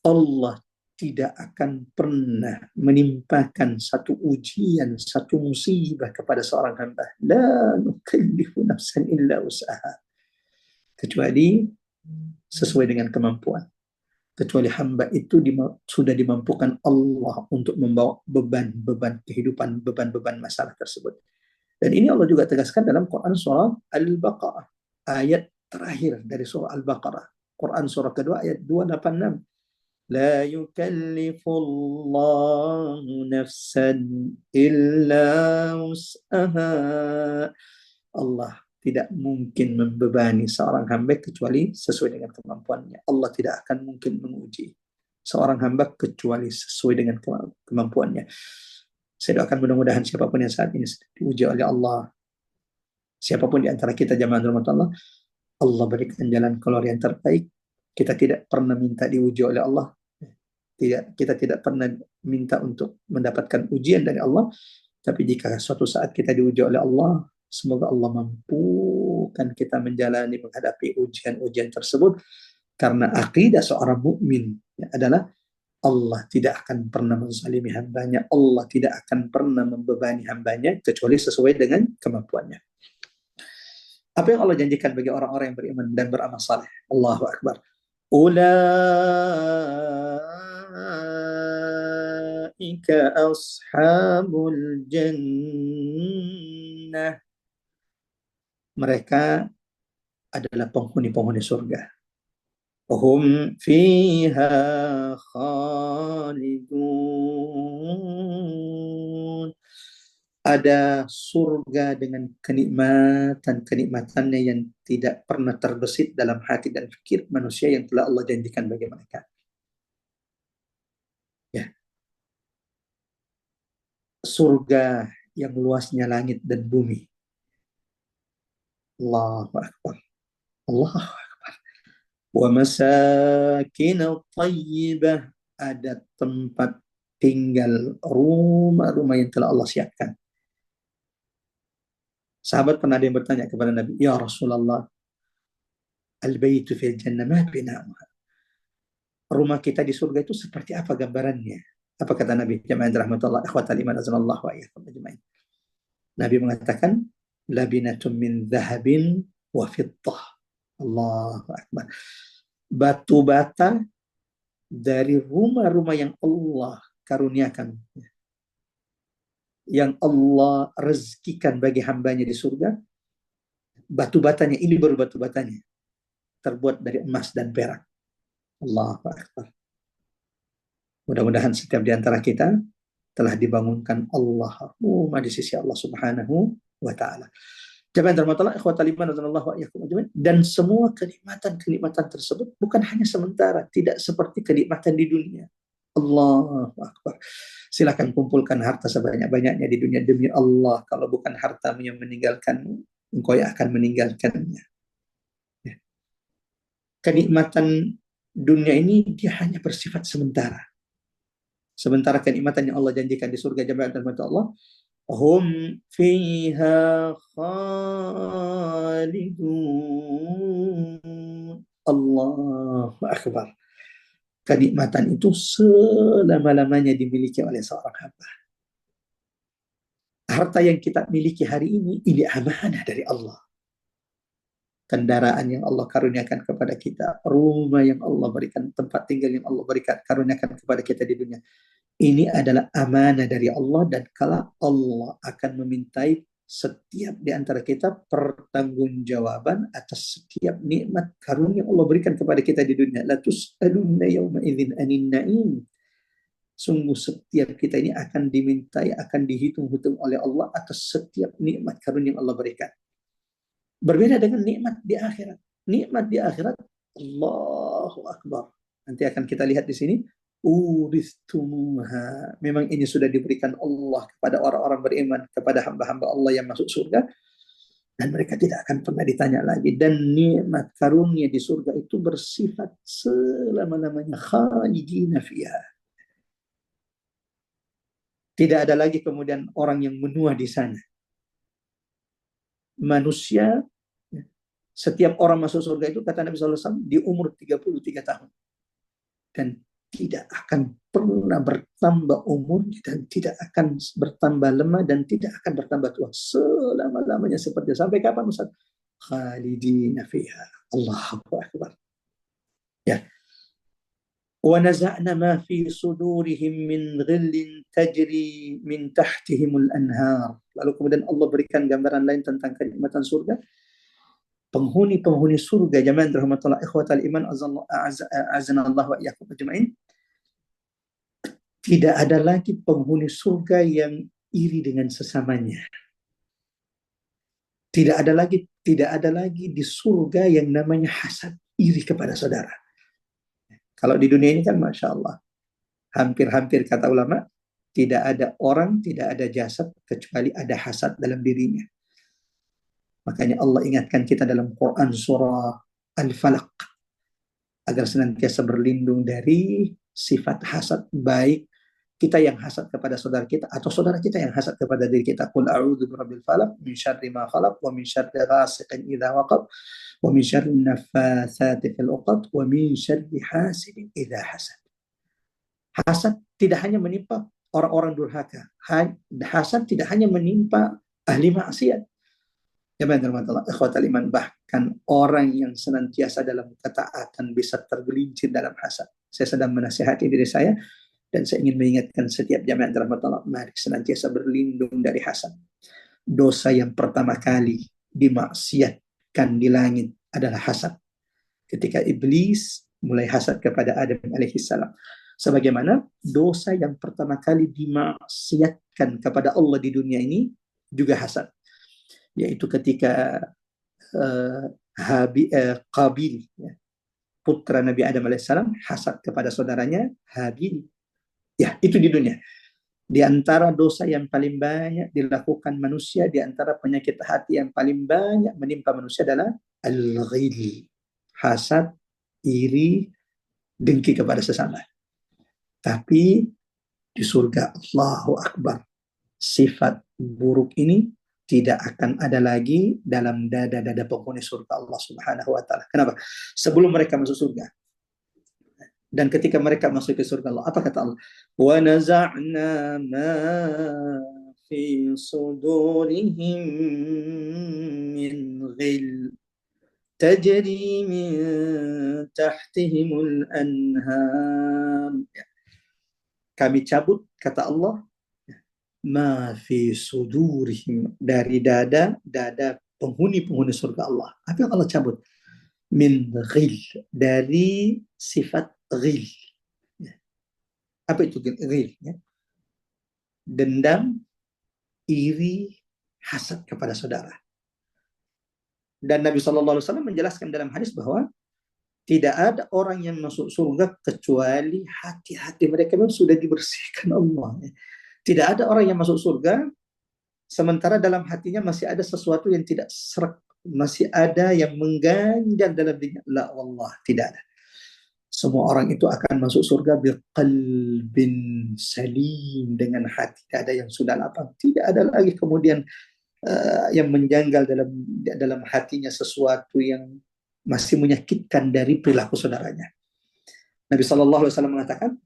Allah tidak akan pernah menimpakan satu ujian, satu musibah kepada seorang hamba. La nukallifu nafsan illa wus'aha. kecuali sesuai dengan kemampuan. Kecuali hamba itu sudah dimampukan Allah untuk membawa beban-beban kehidupan, beban-beban masalah tersebut. Dan ini Allah juga tegaskan dalam Quran surah Al-Baqarah, ayat terakhir dari surah Al-Baqarah. Quran surah kedua ayat 286. La yukallifullahu nafsan illa wus'aha. Allah tidak mungkin membebani seorang hamba kecuali sesuai dengan kemampuannya. Allah tidak akan mungkin menguji seorang hamba kecuali sesuai dengan kemampuannya. Saya doakan mudah-mudahan siapapun yang saat ini diuji oleh Allah, siapapun di antara kita jamaah rahmat Allah, Allah berikan jalan keluar yang terbaik. Kita tidak pernah minta diuji oleh Allah. Kita tidak pernah minta untuk mendapatkan ujian dari Allah. Tapi jika suatu saat kita diuji oleh Allah, semoga Allah mampukan kita menjalani menghadapi ujian-ujian tersebut, karena akidah seorang mukmin adalah Allah tidak akan pernah menzalimi hambanya, Allah tidak akan pernah membebani hambanya kecuali sesuai dengan kemampuannya. Apa yang Allah janjikan bagi orang-orang yang beriman dan beramal saleh? Allahu Akbar. Ulaika ashabul jannah. Mereka adalah penghuni-penghuni surga. Hum fiha khalidun. Ada surga dengan kenikmatan-kenikmatannya yang tidak pernah terbesit dalam hati dan fikir manusia yang telah Allah janjikan bagi mereka. Ya. Surga yang luasnya langit dan bumi. Allahu Akbar. Allahu Akbar. Wa masakin thayyibah. Ada tempat tinggal, rumah-rumah yang telah Allah siapkan. Sahabat pernah ada yang bertanya kepada Nabi, ya Rasulullah, al-baitu fil jannah ma bina'uha. Rumah kita di surga itu seperti apa gambarannya? Apa kata Nabi? Jamaah rahmatullah, ikhwatal iman azanallahu wa iyyakum ajmain. Nabi mengatakan, labinatum min dhahabin wa fiddah. Allahu Akbar. Batu bata dari rumah-rumah yang Allah karuniakan, yang Allah rezekikan bagi hambanya di surga. Batu batanya, ini baru batu batanya, terbuat dari emas dan perak. Allahu Akbar. Mudah-mudahan setiap di antara kita telah dibangunkan Allah rumah di sisi Allah Subhanahu wa taala. Jamaah rahmatullah, ikhwatal iman radhiyallahu wa iyyakum ajmain. Dan semua kenikmatan-kenikmatan tersebut bukan hanya sementara, tidak seperti kenikmatan di dunia. Allahu Akbar. Silakan kumpulkan harta sebanyak-banyaknya di dunia demi Allah, kalau bukan hartamu yang meninggalkanmu, engkau yang akan meninggalkannya. Kenikmatan dunia ini dia hanya bersifat sementara. Sementara kenikmatan yang Allah janjikan di surga jamaah dan mata Allah, hum fiha khalidun. Allahu Akbar. Kenikmatan itu selama-lamanya dimiliki oleh seorang hamba. Harta yang kita miliki hari ini amanah dari Allah. Kendaraan yang Allah karuniakan kepada kita, rumah yang Allah berikan, tempat tinggal yang Allah berikan, karuniakan kepada kita di dunia. Ini adalah amanah dari Allah, dan kala Allah akan memintai setiap di antara kita pertanggungjawaban atas setiap nikmat karunia Allah berikan kepada kita di dunia. La tus'alunna yawma idzin anin na'im. Sungguh setiap kita ini akan dimintai, akan dihitung-hitung oleh Allah atas setiap nikmat karunia yang Allah berikan. Berbeda dengan nikmat di akhirat. Nikmat di akhirat, Allahu Akbar. Nanti akan kita lihat di sini. Uristumuha. Memang ini sudah diberikan Allah kepada orang-orang beriman, kepada hamba-hamba Allah yang masuk surga, dan mereka tidak akan pernah ditanya lagi. Dan nikmat karunia di surga itu bersifat selama-lamanya, khalidina fiha. Tidak ada lagi kemudian orang yang menua di sana. Manusia, setiap orang masuk surga itu, kata Nabi SAW, di umur 33 tahun. Dan tidak akan pernah bertambah umurnya, dan tidak akan bertambah lemah, dan tidak akan bertambah tua selama-lamanya seperti. Sampai kapan Ustaz? khalidina fiha. Allahu akbar. Ya. Wa naza'na ma fi sudurihim min ghillin tajri min tahtihimul anhar. Lalu kemudian Allah berikan gambaran lain tentang kenikmatan surga. Penghuni-penghuni surga, jamaah rahmatullah ikhwatal iman azanallahu wa iyyakum ajmain. Tidak ada lagi penghuni surga yang iri dengan sesamanya. Tidak ada lagi di surga yang namanya hasad, iri kepada saudara. Kalau di dunia ini kan Masya Allah, hampir-hampir kata ulama, tidak ada orang, tidak ada jasad, kecuali ada hasad dalam dirinya. Makanya Allah ingatkan kita dalam Quran surah Al-Falaq, agar senantiasa berlindung dari sifat hasad, baik kita yang hasad kepada saudara kita atau saudara kita yang hasad kepada diri kita. Qul a'udzu birabbil falaq min syarri ma khalaq wa min syarri ghasiqin idza waqab wa min syarri naffatsati fil 'uqad wa min syarri hasidin idza hasad. Hasad tidak hanya menimpa orang-orang durhaka. Hasad tidak hanya menimpa ahli maksiat. Ya benar, ikhwatal iman, bahkan orang yang senantiasa dalam ketaatan bisa tergelincir dalam hasad. Saya sedang menasihati diri saya dan saya ingin mengingatkan setiap jamaah rahmatullah, mari senantiasa berlindung dari hasad. Dosa yang pertama kali dimaksiatkan di langit adalah hasad. Ketika iblis mulai hasad kepada Adam alaihissalam. Sebagaimana dosa yang pertama kali dimaksiatkan kepada Allah di dunia ini juga hasad. Yaitu ketika Qabil, ya, putra Nabi Adam alaihissalam, hasad kepada saudaranya Habil. Ya, itu di dunia. Di antara dosa yang paling banyak dilakukan manusia, di antara penyakit hati yang paling banyak menimpa manusia adalah al-ghil. Hasad, iri, dengki kepada sesama. Tapi di surga, Allahu Akbar, sifat buruk ini tidak akan ada lagi dalam dada-dada penghuni surga Allah Subhanahu wa taala. Kenapa? Sebelum mereka masuk surga, dan ketika mereka masuk ke surga Allah, apa kata Allah? Wa naza'na ma fi sudurihim min ghil tajri min tahtihimul anham. Kami cabut, kata Allah, ma fi sudurihim, dari dada penghuni-penghuni surga Allah. Apa yang Allah cabut? Min ghil, dari sifat ghil. Apa itu ghil? Ya. Dendam, iri, hasad kepada saudara. Dan Nabi SAW menjelaskan dalam hadis bahwa tidak ada orang yang masuk surga kecuali hati-hati mereka memang sudah dibersihkan Allah. Tidak ada orang yang masuk surga sementara dalam hatinya masih ada sesuatu yang tidak serak, masih ada yang mengganjal dalam dirinya. La wallah, tidak ada. Semua orang itu akan masuk surga biqalbin salim, dengan hati. Tidak ada yang sudah lapang. Tidak ada lagi kemudian yang menjanggal dalam hatinya sesuatu yang masih menyakitkan dari perilaku saudaranya. Nabi SAW mengatakan,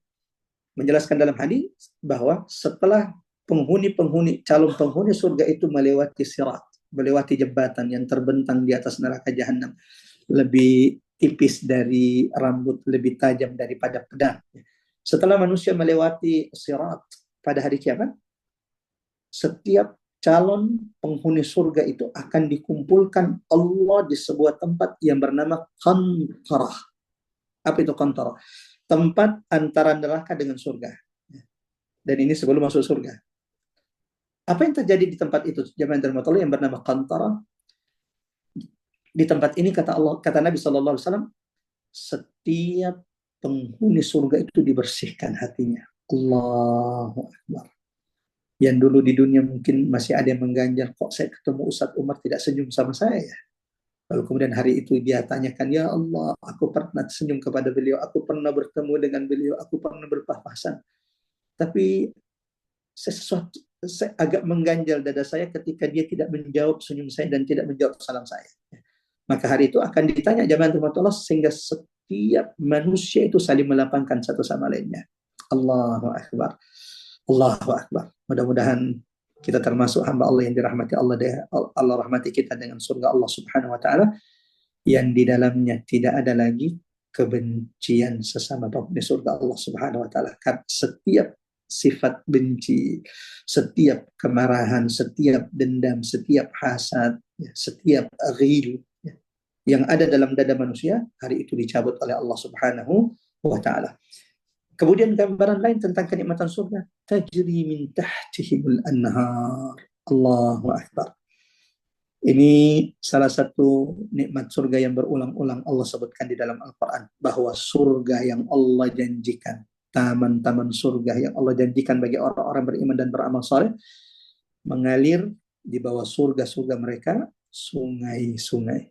menjelaskan dalam hadis bahwa setelah calon penghuni surga itu melewati sirat, melewati jembatan yang terbentang di atas neraka jahanam, lebih tipis dari rambut, lebih tajam daripada pedang. Setelah manusia melewati sirat pada hari kiamat, setiap calon penghuni surga itu akan dikumpulkan Allah di sebuah tempat yang bernama Qantarah. Apa itu Qantarah? Tempat antara neraka dengan surga. Dan ini sebelum masuk surga. Apa yang terjadi di tempat itu? Jamaah yang bernama Qantarah. Di tempat ini kata Nabi SAW, setiap penghuni surga itu dibersihkan hatinya. Allahu Akbar. Yang dulu di dunia mungkin masih ada yang mengganjal, kok saya ketemu Ustadz Umar tidak senyum sama saya ya? Lalu kemudian hari itu dia tanyakan, ya Allah, aku pernah senyum kepada beliau, aku pernah bertemu dengan beliau, aku pernah berpapasan. Tapi saya agak mengganjal dada saya ketika dia tidak menjawab senyum saya dan tidak menjawab salam saya. Maka hari itu akan ditanya jamaah Allah, sehingga setiap manusia itu saling melapangkan satu sama lainnya. Allahu Akbar. Allahu Akbar. Mudah-mudahan Kita termasuk hamba Allah yang dirahmati Allah, Allah rahmati kita dengan surga Allah Subhanahu wa taala yang di dalamnya tidak ada lagi kebencian sesama penghuni surga Allah Subhanahu wa taala. Setiap sifat benci, setiap kemarahan, setiap dendam, setiap hasad, setiap ghil yang ada dalam dada manusia, hari itu dicabut oleh Allah Subhanahu wa taala. Kemudian gambaran lain tentang kenikmatan surga, tajri min tahtihimul anhar. Allahu akbar. Ini salah satu nikmat surga yang berulang-ulang Allah sebutkan di dalam Al-Quran, bahwa surga yang Allah janjikan, taman-taman surga yang Allah janjikan bagi orang-orang beriman dan beramal saleh, mengalir di bawah surga-surga mereka sungai-sungai.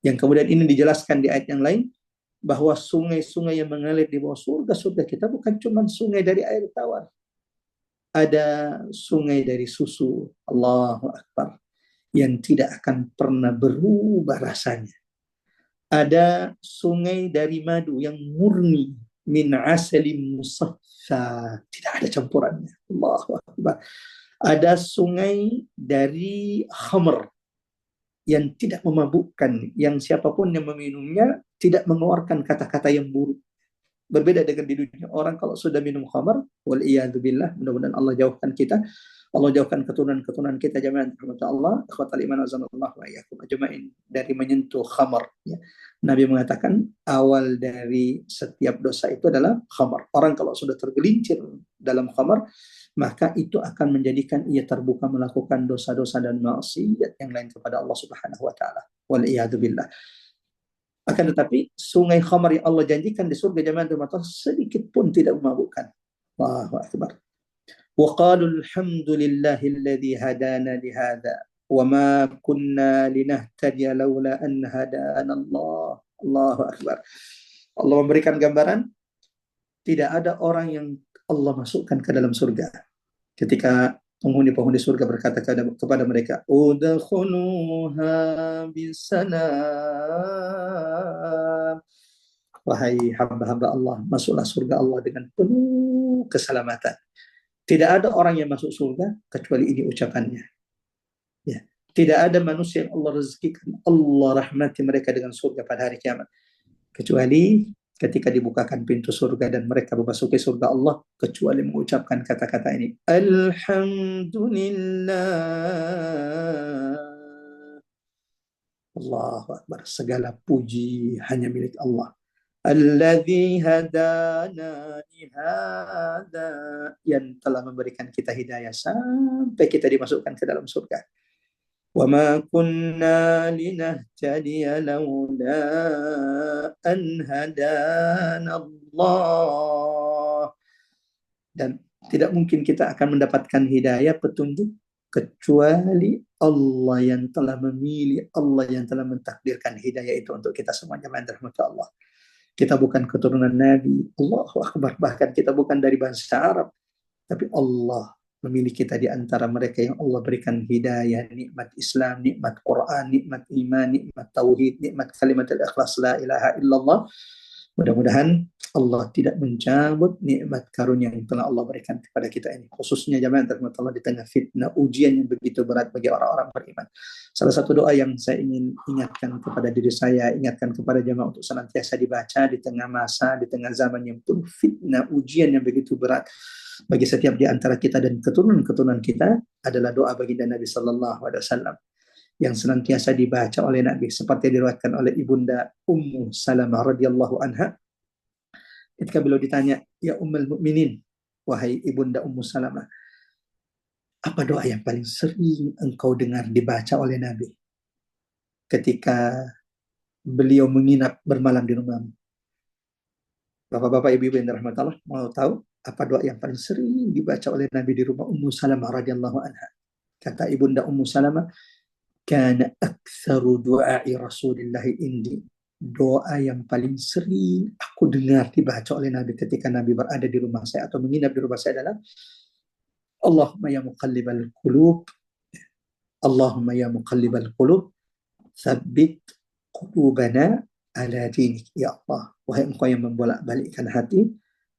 Yang kemudian ini dijelaskan di ayat yang lain, bahwa sungai-sungai yang mengalir di bawah surga-surga kita bukan cuma sungai dari air tawar. Ada sungai dari susu, Allahu Akbar, yang tidak akan pernah berubah rasanya. Ada sungai dari madu yang murni, min asalim musaffa, tidak ada campurannya. Allahu Akbar. Ada sungai dari khamr yang tidak memabukkan, yang siapapun yang meminumnya tidak mengeluarkan kata-kata yang buruk. Berbeda dengan di dunia, orang kalau sudah minum khamar, wal iyadzubillah, mudah-mudahan Allah jauhkan kita, Allah jauhkan keturunan-keturunan kita jami'an rahmat Allah, ikhwatal iman azanallahu wa iyyakum ajma'in, dari menyentuh khamar. Ya. Nabi mengatakan awal dari setiap dosa itu adalah khamar. Orang kalau sudah tergelincir dalam khamar, maka itu akan menjadikan ia terbuka melakukan dosa-dosa dan maksiat yang lain kepada Allah Subhanahu wa taala. Wal iyadzubillah. Akan tetapi sungai khamar yang Allah janjikan di surga jami'an rahmat sedikit pun tidak memabukkan. Allahu akbar. Wa qalu alhamdulillahilladzi hadana li hadza wa ma kunna linahtadiya laula an hadana Allah. Allahu akbar. Allah memberikan gambaran tidak ada orang yang Allah masukkan ke dalam surga. Ketika penghuni-penghuni surga berkata kepada mereka, udkhuluha bisalam. Wahai hamba-hamba Allah, masuklah surga Allah dengan penuh keselamatan. Tidak ada orang yang masuk surga kecuali ini ucapannya. Ya. Tidak ada manusia yang Allah rezekikan, Allah rahmati mereka dengan surga pada hari kiamat, kecuali ketika dibukakan pintu surga dan mereka memasuki surga Allah, kecuali mengucapkan kata-kata ini, Alhamdulillah. Allahu Akbar. Segala puji hanya milik Allah. Alladzi hadana lihada, yang telah memberikan kita hidayah sampai kita dimasukkan ke dalam surga. Wa ma kunna linahtadiya laula an hadana Allah. Dan tidak mungkin kita akan mendapatkan hidayah, petunjuk, kecuali Allah yang telah memilih, Allah yang telah mentakdirkan hidayah itu untuk kita semuanya. Rahmatullah Allah. Kita bukan keturunan Nabi, Allahu Akbar, bahkan kita bukan dari bangsa Arab, tapi Allah memilih kita di antara mereka yang Allah berikan hidayah, nikmat Islam, nikmat Quran, nikmat iman, nikmat tauhid, nikmat kalimat al-ikhlas, la ilaha illallah. Mudah-mudahan Allah tidak mencabut nikmat karunia yang telah Allah berikan kepada kita ini, khususnya jamaah Allah di tengah fitnah ujian yang begitu berat bagi orang-orang beriman. Salah satu doa yang saya ingin ingatkan kepada diri saya, ingatkan kepada jamaah untuk senantiasa dibaca di tengah masa, di tengah zaman yang penuh fitnah, ujian yang begitu berat bagi setiap di antara kita dan keturunan-keturunan kita, adalah doa baginda Nabi Sallallahu Alaihi Wasallam yang senantiasa dibaca oleh Nabi, seperti diriwayatkan oleh ibunda Ummu Salamah radhiyallahu anha. Ketika beliau ditanya, ya Ummul Mukminin, wahai ibunda Ummu Salamah, apa doa yang paling sering engkau dengar dibaca oleh Nabi ketika beliau menginap bermalam di rumahmu? Bapak-bapak, ibu-ibu yang dirahmati Allah, mau tahu apa doa yang paling sering dibaca oleh Nabi di rumah Ummu Salamah radhiyallahu anha? Kata ibunda Ummu Salamah, kana aktsaru du'ai Rasulillah indi. Doa yang paling sering aku dengar dibaca oleh Nabi ketika Nabi berada di rumah saya atau menginap di rumah saya adalah Allahumma ya muqallibal qulub, Allahumma ya muqallibal qulub, tsabbit qulubana ala dinik. Ya Allah, wahai engkau yang membolak-balikkan hati,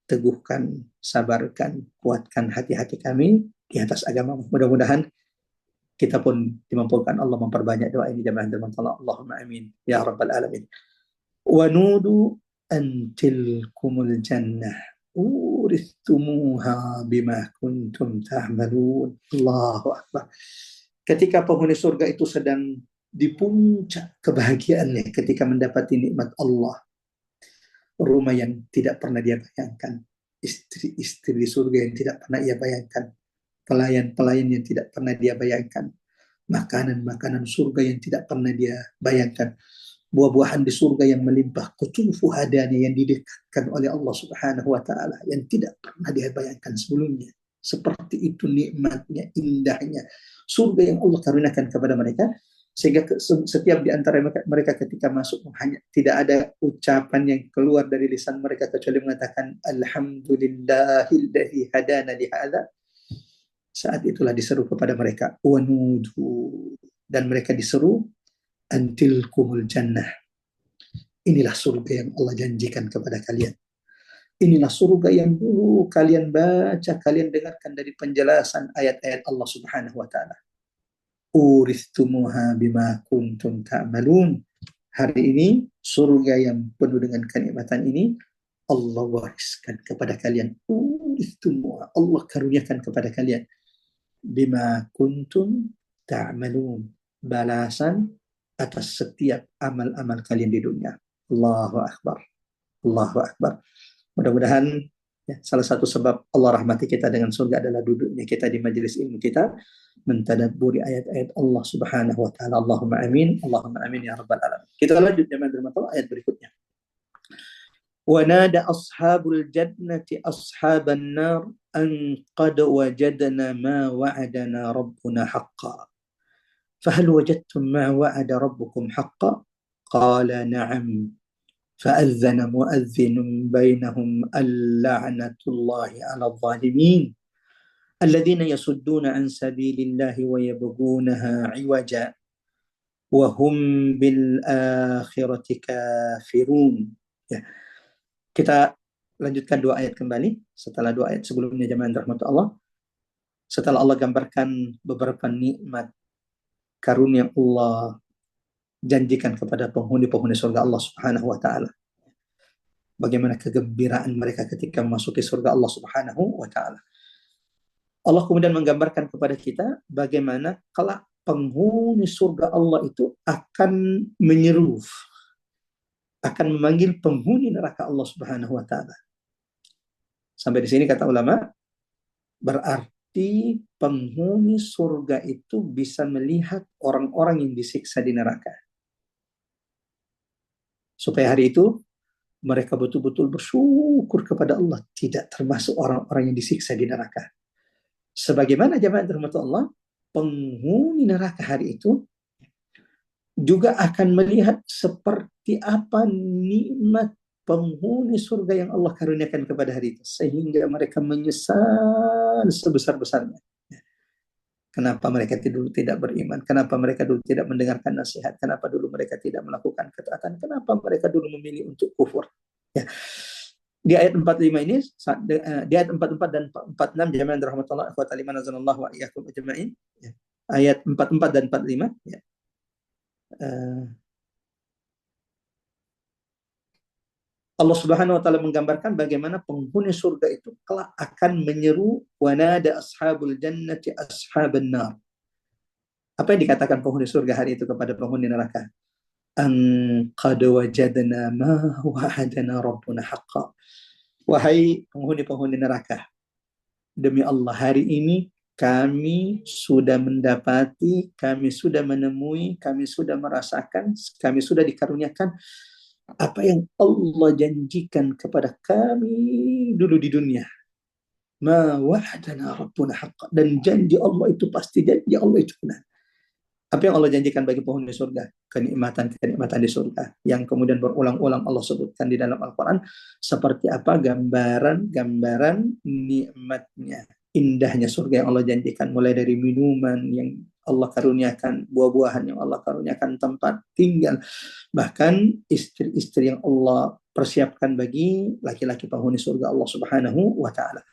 teguhkan, sabarkan, kuatkan hati-hati kami di atas agama. Mudah-mudahan kita pun dimampukan Allah memperbanyak doa ini jamaah firman Allah. Allahumma amin ya rabbal alamin. Wa nudu an tilkumul jannah uristumuha bima kuntum ta'malun. Allahu akbar. Ketika penghuni surga itu sedang di puncak kebahagiaannya ketika mendapati nikmat Allah, rumah yang tidak pernah dia bayangkan, istri-istri di surga yang tidak pernah ia bayangkan, pelayan-pelayan yang tidak pernah dia bayangkan, makanan-makanan surga yang tidak pernah dia bayangkan, buah-buahan di surga yang melimpah, kutufu hadani yang didekatkan oleh Allah Subhanahu wa taala yang tidak pernah dia bayangkan sebelumnya. Seperti itu nikmatnya, indahnya surga yang Allah karuniakan kepada mereka, sehingga setiap di antara mereka ketika masuk hanya tidak ada ucapan yang keluar dari lisan mereka kecuali mengatakan alhamdulillahilladzi hadana li hadza. Saat itulah diseru kepada mereka wanudu, dan mereka diseru antilkumul jannah. Inilah surga yang Allah janjikan kepada kalian. Inilah surga yang dulu kalian baca, kalian dengarkan dari penjelasan ayat-ayat Allah Subhanahu wa taala. Uristumuha bima kuntum ta'malun. Hari ini surga yang penuh dengan kenikmatan ini Allah wariskan kepada kalian. Uristumuha, Allah karuniakan kepada kalian. Bima kuntum ta'malun. Balasan atas setiap amal-amal kalian di dunia. Allahu akbar. Allahu akbar. Mudah-mudahan ya, salah satu sebab Allah rahmati kita dengan surga adalah duduknya kita di majelis ilmu kita mentadabburi ayat-ayat Allah Subhanahu wa taala. Allahumma amin. Allahumma amin ya rabbal alamin. Kita lanjut jemaah ayat berikutnya. Wa nada ashabul jannati ashaban nar an qad wajadna ma wa'adana rabbuna haqqan. Fahal wajadtum ma wa'ada rabbukum haqqan? Qala na'am. فأذن مؤذن بينهم اللعنة الله على الظالمين الذين يصدون عن سبيل الله ويبغونها عوجا وهم بالآخرة كافرون. Ya. Kita lanjutkan dua ayat kembali setelah dua ayat sebelumnya jemaah rahmat Allah. Setelah Allah gambarkan beberapa nikmat karunia Allah janjikan kepada penghuni-penghuni surga Allah Subhanahu wa taala. Bagaimana kegembiraan mereka ketika memasuki surga Allah Subhanahu wa taala. Allah kemudian menggambarkan kepada kita bagaimana kelak penghuni surga Allah itu akan menyeru, akan memanggil penghuni neraka Allah Subhanahu wa taala. Sampai di sini kata ulama, berarti penghuni surga itu bisa melihat orang-orang yang disiksa di neraka. Supaya hari itu mereka betul-betul bersyukur kepada Allah, tidak termasuk orang-orang yang disiksa di neraka. Sebagaimana jemaah rahmat Allah, penghuni neraka hari itu juga akan melihat seperti apa nikmat penghuni surga yang Allah karuniakan kepada hari itu, sehingga mereka menyesal sebesar-besarnya. Kenapa mereka dulu tidak beriman? Kenapa mereka dulu tidak mendengarkan nasihat? Kenapa dulu mereka tidak melakukan ketaatan? Kenapa mereka dulu memilih untuk kufur? Ya. Di ayat 45 ini, di ayat 44 dan 46, jemaah rahmatullah akhwat liman azanallahu wa iyyakum ajma'in. Ya. Ayat 44 dan 45, ya. Allah Subhanahu wa taala menggambarkan bagaimana penghuni surga itu kelak akan menyeru wanada ashabul jannati ashaban nar. Apa yang dikatakan penghuni surga hari itu kepada penghuni neraka? An qad wajadna ma wa'adana rabbuna haqqan. Wahai penghuni-penghuni neraka, demi Allah hari ini kami sudah mendapati, kami sudah menemui, kami sudah merasakan, kami sudah dikaruniakan apa yang Allah janjikan kepada kami dulu di dunia. Ma wa'adana rabbuna haqqan. Dan janji Allah itu pasti, janji Allah itu benar. Apa yang Allah janjikan bagi penghuni surga? Kenikmatan di surga yang kemudian berulang-ulang Allah sebutkan di dalam Al-Quran. Seperti apa gambaran nikmatnya, indahnya surga yang Allah janjikan, mulai dari minuman yang Allah karuniakan, buah-buahan yang Allah karuniakan, tempat tinggal, bahkan istri-istri yang Allah persiapkan bagi laki-laki penghuni surga Allah Subhanahu wa taala.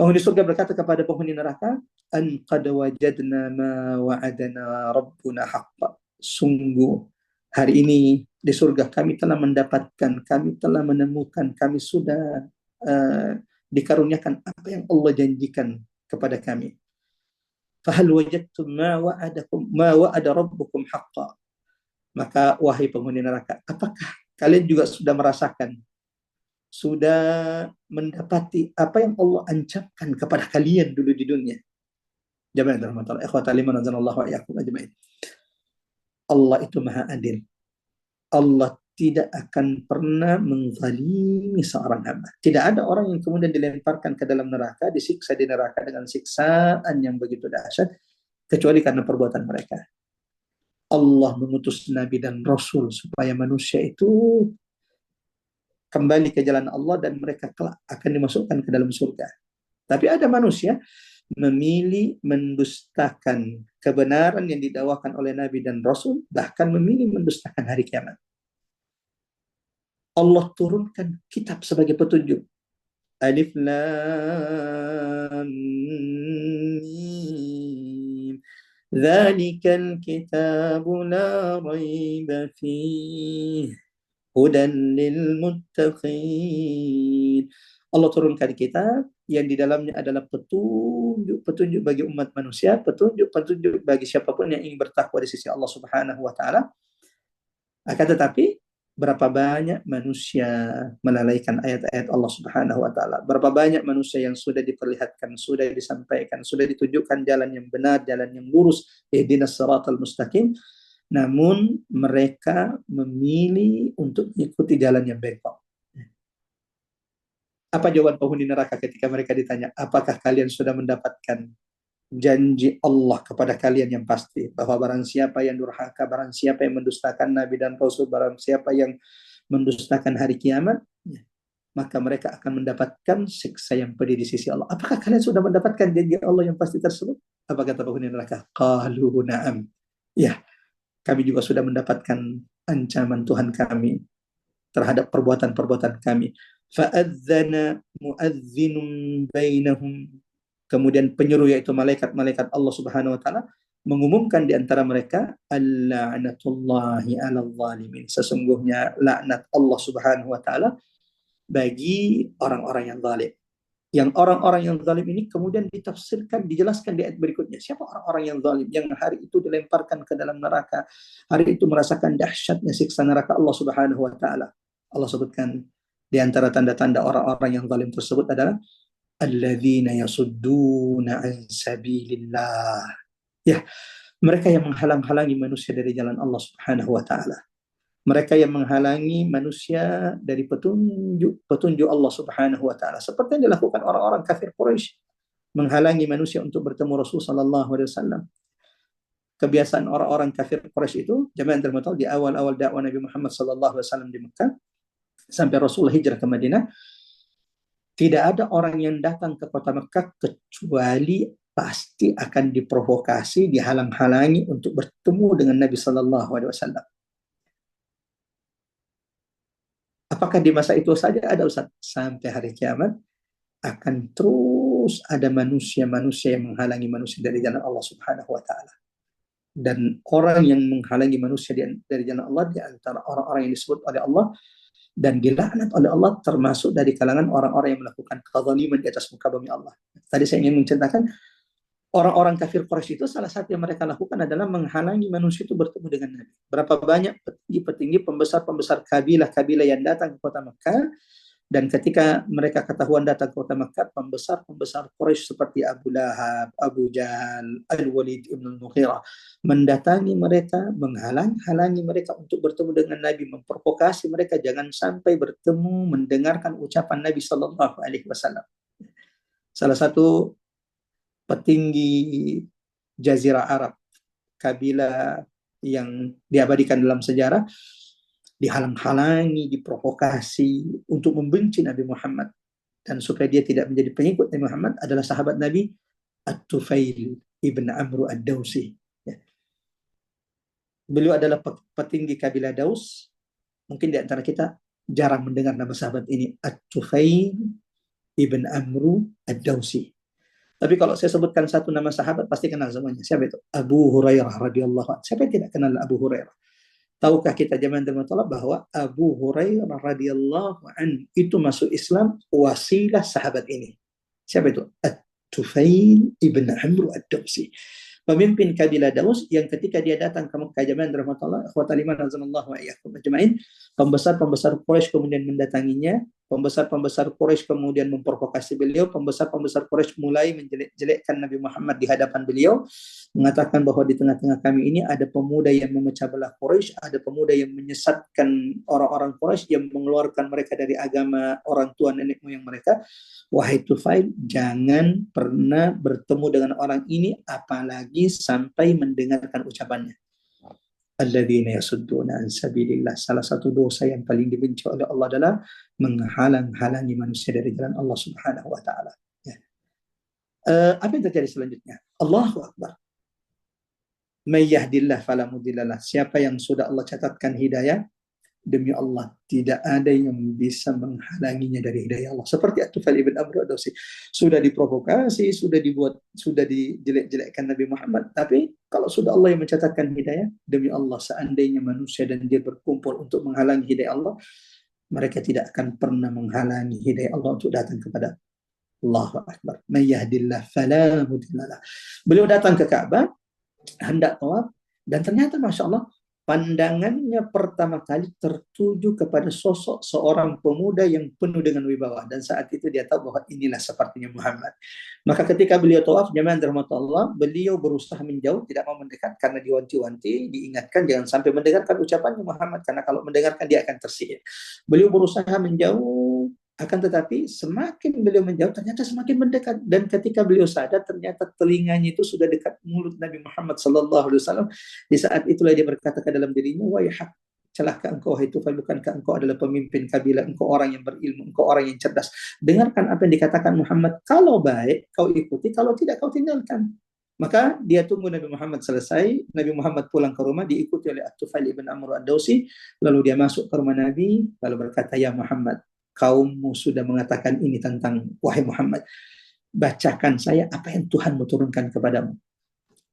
Penghuni surga berkata kepada penghuni neraka, an qad wajadna ma wa'adana rabbuna haqqa. Sungguh hari ini di surga kami telah mendapatkan, kami telah menemukan, kami sudah uh, dikaruniakan apa yang Allah janjikan kepada kami. Fahal wajadtum ma wa'ada rabbukum haqqa. Maka wahai penghuni neraka, apakah kalian juga sudah merasakan, sudah mendapati apa yang Allah ancamkan kepada kalian dulu di dunia? Jamaah rahmatullah, ikhwata liman azanallahu wa iyyakum ajmain. Allah itu maha adil. Allah tidak akan pernah menzalimi seorang hamba. Tidak ada orang yang kemudian dilemparkan ke dalam neraka, disiksa di neraka dengan siksaan yang begitu dahsyat, kecuali karena perbuatan mereka. Allah mengutus Nabi dan Rasul supaya manusia itu kembali ke jalan Allah dan mereka kelak akan dimasukkan ke dalam surga. Tapi ada manusia memilih mendustakan kebenaran yang didakwakan oleh Nabi dan Rasul, bahkan memilih mendustakan hari kiamat. Allah turunkan kitab sebagai petunjuk. Alif Lam Mim. Dzalikal kitabu la raiba fihi hudan lil muttaqin. Allah turunkan kitab yang di dalamnya adalah petunjuk bagi umat manusia, petunjuk bagi siapapun yang ingin bertakwa di sisi Allah Subhanahu wa taala. Akan tetapi berapa banyak manusia melalaikan ayat-ayat Allah Subhanahu wa taala. Berapa banyak manusia yang sudah diperlihatkan, sudah disampaikan, sudah ditunjukkan jalan yang benar, jalan yang lurus, ihdinas siratal mustaqim, namun mereka memilih untuk mengikuti jalan yang bengkok. Apa jawaban penghuni neraka ketika mereka ditanya, apakah kalian sudah mendapatkan janji Allah kepada kalian yang pasti, bahwa barang siapa yang durhaka, barang siapa yang mendustakan Nabi dan Rasul, barang siapa yang mendustakan hari kiamat, maka mereka akan mendapatkan siksa yang pedih di sisi Allah. Apakah kalian sudah mendapatkan janji Allah yang pasti tersebut? Apa kata penghuni neraka? Qalu na'am. Ya, kami juga sudah mendapatkan ancaman Tuhan kami terhadap perbuatan-perbuatan kami. Fa'adzana mu'adzinun bainahum. Kemudian penyuruh yaitu malaikat-malaikat Allah Subhanahu wa taala mengumumkan di antara mereka, al-la'natullahi 'alal zalimin. Sesungguhnya laknat Allah Subhanahu wa taala bagi orang-orang yang zalim. Yang orang-orang yang zalim ini kemudian ditafsirkan, dijelaskan di ayat berikutnya. Siapa orang-orang yang zalim yang hari itu dilemparkan ke dalam neraka, hari itu merasakan dahsyatnya siksa neraka Allah Subhanahu wa taala. Allah sebutkan di antara tanda-tanda orang-orang yang zalim tersebut adalah alladzina yasudduna an sabilillah. Ya, mereka yang menghalang-halangi manusia dari jalan Allah Subhanahu wa taala. Mereka yang menghalangi manusia dari petunjuk Allah Subhanahu wa taala, seperti yang dilakukan orang-orang kafir Quraisy, menghalangi manusia untuk bertemu Rasul sallallahu alaihi wasallam. Kebiasaan orang-orang kafir Quraisy itu, jamaah termotal, di awal-awal dakwah Nabi Muhammad sallallahu alaihi wasallam di Mekah sampai Rasul hijrah ke Madinah, tidak ada orang yang datang ke kota Mekah kecuali pasti akan diprovokasi, dihalang-halangi untuk bertemu dengan Nabi sallallahu alaihi wasallam. Apakah di masa itu saja ada, Ustaz? Sampai hari kiamat akan terus ada manusia-manusia yang menghalangi manusia dari jalan Allah Subhanahu wa taala. Dan orang yang menghalangi manusia dari jalan Allah di antara orang-orang yang disebut oleh Allah dan dilaknat oleh Allah, termasuk dari kalangan orang-orang yang melakukan kezaliman di atas muka bumi Allah. Tadi saya ingin menceritakan orang-orang kafir Quraisy itu salah satu yang mereka lakukan adalah menghalangi manusia itu bertemu dengan Nabi. Berapa banyak petinggi-petinggi, pembesar-pembesar kabilah-kabilah yang datang ke kota Mekah, dan ketika mereka ketahuan datang ke kota Mekah, pembesar-pembesar Quraisy seperti Abu Lahab, Abu Jahal, Al-Walid ibn Mughirah mendatangi mereka, menghalang-halangi mereka untuk bertemu dengan Nabi, memprovokasi mereka jangan sampai bertemu, mendengarkan ucapan Nabi Sallallahu Alaihi Wasallam. Salah satu petinggi Jazirah Arab, kabilah yang diabadikan dalam sejarah, dihalang-halangi, diprovokasi untuk membenci Nabi Muhammad dan supaya dia tidak menjadi pengikut Nabi Muhammad adalah sahabat Nabi At-Tufail ibn Amru Ad-Dausi. Ya. Beliau adalah petinggi kabilah Daus. Mungkin di antara kita jarang mendengar nama sahabat ini, At-Tufail ibn Amru ad-Dausi. Tapi kalau saya sebutkan satu nama sahabat pasti kenal semuanya. Siapa itu? Abu Hurairah radhiyallahu anhu. Siapa yang tidak kenal Abu Hurairah? Tahukah kita zaman termotolah bahwa Abu Hurairah radhiyallahu anhu itu masuk Islam wasilah sahabat ini. Siapa itu? At-Tufail ibn Amr ad-Dausi. Pemimpin kabilah Daus yang ketika dia datang ke Mekah zaman rahmatullah ikhwatal iman azanallahu wa iyyakum ajmain, pembesar-pembesar Quraisy kemudian mendatanginya, pembesar-pembesar Quraisy kemudian memprovokasi beliau, pembesar-pembesar Quraisy mulai menjelek-jelekkan Nabi Muhammad di hadapan beliau, mengatakan bahwa di tengah-tengah kami ini ada pemuda yang memecah belah Quraisy, ada pemuda yang menyesatkan orang-orang Quraisy, yang mengeluarkan mereka dari agama orang tua nenek moyang mereka. Wahai Tufail, jangan pernah bertemu dengan orang ini apalagi sampai mendengarkan ucapannya. Alladzina yasudduna an sabilillah. Salah satu dosa yang paling dibenci oleh Allah adalah menghalang-halangi manusia dari jalan Allah Subhanahu wa taala. Ya. Apa yang terjadi selanjutnya? Allahu Akbar. May yahdillah fala mudhillalah. Siapa yang sudah Allah catatkan hidayah, demi Allah tidak ada yang bisa menghalanginya dari hidayah Allah. Seperti At-Tufail ibn Amr ad-Dausi, sudah diprovokasi, sudah dibuat, sudah dijelek-jelekkan Nabi Muhammad, tapi kalau sudah Allah yang mencatatkan hidayah, demi Allah seandainya manusia dan dia berkumpul untuk menghalangi hidayah Allah, mereka tidak akan pernah menghalangi hidayah Allah untuk datang kepada Allahu Akbar. May yahdillah fala mudhillalah. Beliau datang ke Ka'bah hendak tawaf, dan ternyata Masya Allah pandangannya pertama kali tertuju kepada sosok seorang pemuda yang penuh dengan wibawa, dan saat itu dia tahu bahwa inilah sepertinya Muhammad. Maka ketika beliau tawaf jamaah rahmatullah, beliau berusaha menjauh, tidak mau mendekat karena diwanti-wanti, diingatkan jangan sampai mendengarkan ucapan Muhammad karena kalau mendengarkan dia akan tersihir. Beliau berusaha menjauh, akan tetapi semakin beliau menjauh ternyata semakin mendekat, dan ketika beliau sadar ternyata telinganya itu sudah dekat mulut Nabi Muhammad sallallahu alaihi wasallam. Di saat itulah dia berkata ke dalam dirinya, wahai celaka engkau wahai Tufail, bukankah engkau adalah pemimpin kabilah, engkau orang yang berilmu, engkau orang yang cerdas, dengarkan apa yang dikatakan Muhammad, kalau baik kau ikuti, kalau tidak kau tinggalkan. Maka dia tunggu Nabi Muhammad selesai, Nabi Muhammad pulang ke rumah diikuti oleh At-Tufail ibn Amr ad-Dausi, lalu dia masuk ke rumah Nabi lalu berkata, ya Muhammad, kaummu sudah mengatakan ini tentang wahai Muhammad, bacakan saya apa yang Tuhan menurunkan kepadamu.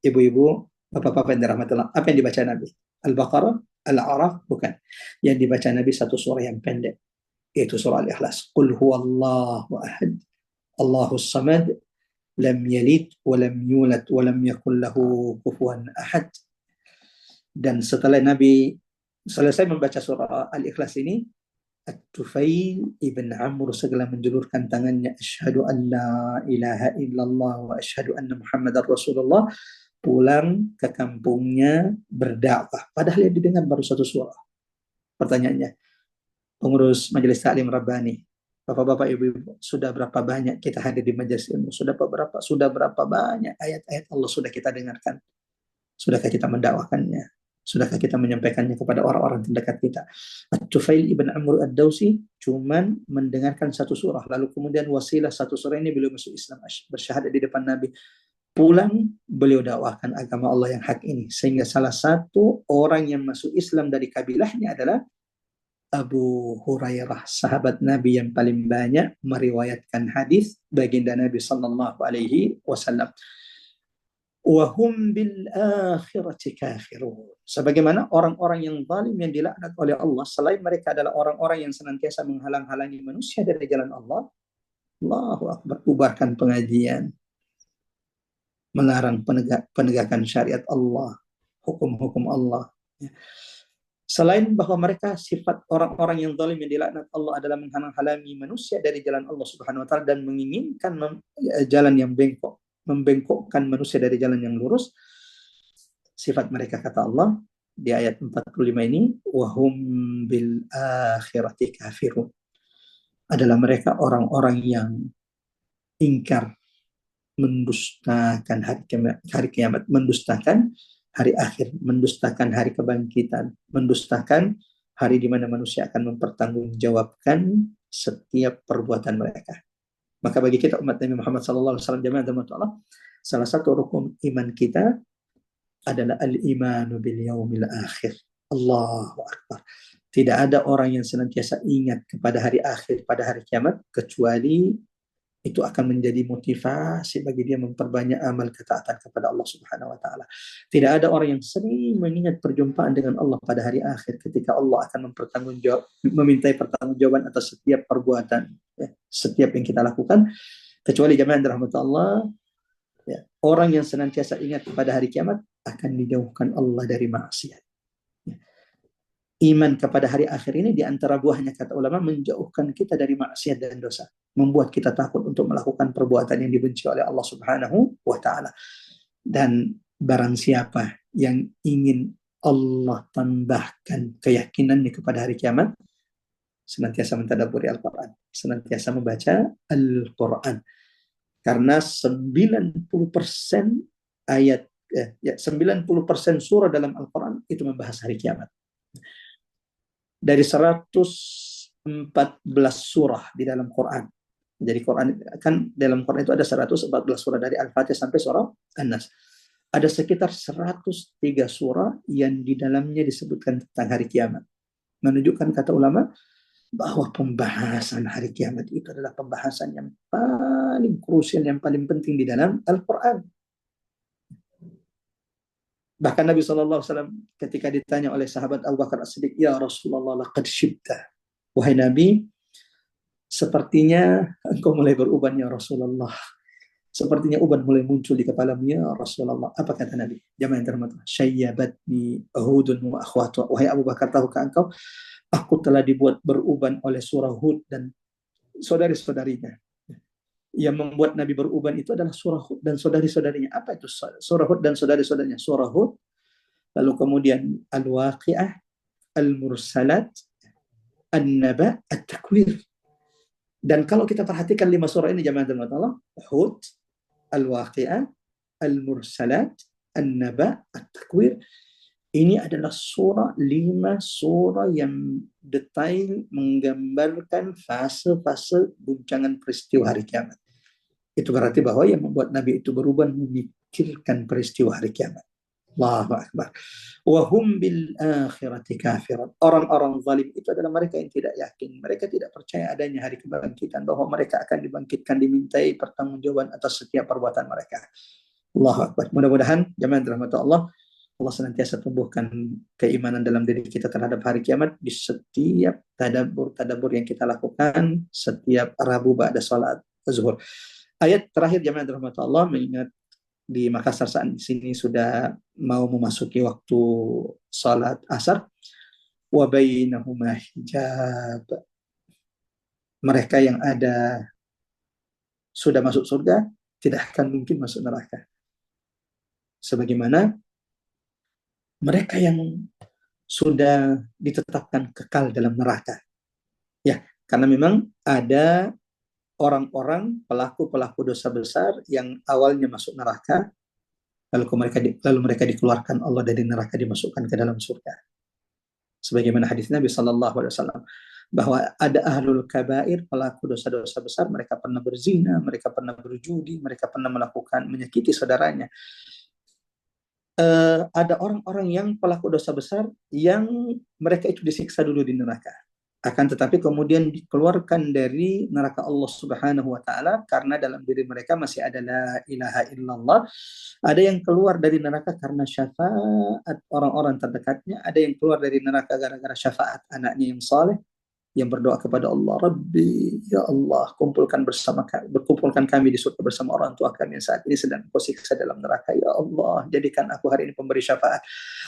Ibu-ibu, bapak-bapak yang dirahmati Allah, apa yang dibaca Nabi? Al-Baqarah, Al-A'raf? Bukan. Yang dibaca Nabi satu surah yang pendek, yaitu surah Al-Ikhlas. Qul huwallahu ahad, Allahus samad, lam yalid wa lam yulad wa lam yakul lahu kufuwan ahad. Dan setelah Nabi selesai membaca surah Al-Ikhlas ini, At-Tufail ibn Amr segala menjulurkan tangannya, asyhadu an la ilaha illallah wa asyhadu anna Muhammadar Rasulullah, pulang ke kampungnya berdakwah. Padahal yang didengar baru satu surah. Pertanyaannya, pengurus Majelis Taklim Rabbani, bapak-bapak, ibu-ibu, sudah berapa banyak kita hadir di majelis ilmu? Sudah berapa banyak ayat-ayat Allah sudah kita dengarkan? Sudahkah kita mendakwakannya? Sudahkah kita menyampaikannya kepada orang-orang terdekat kita? At-Tufail ibn Amr ad-Dausi cuman mendengarkan satu surah, lalu kemudian wasilah satu surah ini beliau masuk Islam, bersyahadat di depan Nabi. Pulang beliau dakwahkan agama Allah yang hak ini, sehingga salah satu orang yang masuk Islam dari kabilahnya adalah Abu Hurairah, sahabat Nabi yang paling banyak meriwayatkan hadis baginda Nabi sallallahu alaihi wasallam. Wahum bil akhirati kafirun. Sebagaimana orang-orang yang zalim yang dilaknat oleh Allah, selain mereka adalah orang-orang yang senantiasa menghalang-halangi manusia dari jalan Allah. Allahu Akbar. Bubarkan pengajian, melarang penegakan syariat Allah, hukum-hukum Allah. Selain bahwa mereka sifat orang-orang yang zalim yang dilaknat Allah adalah menghalang-halangi manusia dari jalan Allah Subhanahu wa taala dan menginginkan jalan yang bengkok, membengkokkan manusia dari jalan yang lurus. Sifat mereka kata Allah di ayat 45 ini, wahum bil akhirati kafirun, adalah mereka orang-orang yang ingkar, mendustakan hari kiamat, mendustakan hari akhir, mendustakan hari kebangkitan, mendustakan hari di mana manusia akan mempertanggungjawabkan setiap perbuatan mereka. Maka bagi kita umat Nabi Muhammad SAW, jamaah Allah, salah satu rukun iman kita adalah al-imanu bil yaumil akhir. Allahu Akbar. Tidak ada orang yang senantiasa ingat kepada hari akhir, pada hari kiamat, kecuali itu akan menjadi motivasi bagi dia memperbanyak amal ketaatan kepada Allah Subhanahu wa taala. Tidak ada orang yang sering mengingat perjumpaan dengan Allah pada hari akhir ketika Allah akan memintai pertanggungjawaban atas setiap perbuatan, ya, setiap yang kita lakukan, kecuali jemaah yang dirahmati Allah, ya, orang yang senantiasa ingat pada hari kiamat akan dijauhkan Allah dari maksiat. Iman kepada hari akhir ini di antara buahnya, kata ulama, menjauhkan kita dari maksiat dan dosa, membuat kita takut untuk melakukan perbuatan yang dibenci oleh Allah Subhanahu wa taala. Dan barang siapa yang ingin Allah tambahkan keyakinannya kepada hari kiamat, senantiasa mentadabburi Al-Qur'an, senantiasa membaca Al-Qur'an. Karena 90% ayat 90% surah dalam Al-Qur'an itu membahas hari kiamat. Dari 114 surah di dalam Quran. Jadi Quran kan, dalam Quran itu ada 114 surah dari Al-Fatihah sampai surah An-Nas. Ada sekitar 103 surah yang di dalamnya disebutkan tentang hari kiamat. Menunjukkan, kata ulama, bahwa pembahasan hari kiamat itu adalah pembahasan yang paling krusial, yang paling penting di dalam Al-Quran. Bahkan Nabi SAW ketika ditanya oleh sahabat Abu Bakar As-Siddiq, "Ya Rasulullah, laqad syibta." Wahai Nabi, sepertinya engkau mulai beruban ya Rasulullah. Sepertinya uban mulai muncul di kepalamu ya Rasulullah. Apa kata Nabi? Jamaah yang terhormat, "Syayyabatni Hudun wa akhwatu." Wahai Abu Bakar, tahukah engkau, aku telah dibuat beruban oleh surah Hud dan saudari-saudarinya. Yang membuat Nabi beruban itu adalah surah Hud dan saudari-saudarinya. Apa itu surah Hud dan saudari-saudarinya? Surah Hud, lalu kemudian Al-Waqi'ah, Al-Mursalat, An-Naba, At-Takwir. Dan kalau kita perhatikan 5 surah ini, jamaah Allah, Hud, Al-Waqi'ah, Al-Mursalat, An-Naba, At-Takwir, ini adalah 5 surah yang detail menggambarkan fase-fase guncangan peristiwa hari kiamat. Itu berarti bahwa yang membuat Nabi itu berubah memikirkan peristiwa hari kiamat. Allahu Akbar. Wa hum bil akhirati kafirun. Orang-orang zalim itu adalah mereka yang tidak yakin. Mereka tidak percaya adanya hari kebangkitan, bahwa mereka akan dibangkitkan, dimintai pertanggungjawaban atas setiap perbuatan mereka. Allahu Akbar. Mudah-mudahan jemaah dirahmati Allah, Allah senantiasa tumbuhkan keimanan dalam diri kita terhadap hari kiamat di setiap tadabbur yang kita lakukan setiap Rabu ba'da salat zuhur. Ayat terakhir jemaah dirahmati Allah, mengingat di Makassar saat ini sudah mau memasuki waktu salat asar. Wa bainahuma hijab. Mereka yang ada sudah masuk surga tidak akan mungkin masuk neraka. Sebagaimana mereka yang sudah ditetapkan kekal dalam neraka. Ya, karena memang ada orang-orang pelaku dosa besar yang awalnya masuk neraka, lalu mereka dikeluarkan Allah dari neraka, dimasukkan ke dalam surga. Sebagaimana hadis Nabi Sallallahu Alaihi Wasallam, bahwa ada ahlul kabair, pelaku dosa-dosa besar, mereka pernah berzina, mereka pernah berjudi, mereka pernah menyakiti saudaranya. Ada orang-orang yang pelaku dosa besar yang mereka itu disiksa dulu di neraka, akan tetapi kemudian dikeluarkan dari neraka Allah Subhanahu wa taala karena dalam diri mereka masih ada la ilaha illallah. Ada yang keluar dari neraka karena syafaat orang-orang terdekatnya, ada yang keluar dari neraka gara-gara syafaat anaknya yang saleh yang berdoa kepada Allah, Rabbi, ya Allah, berkumpulkan kami di surga bersama orang tua kami yang saat ini sedang Engkau siksa dalam neraka. Ya Allah, jadikan aku hari ini pemberi syafaat.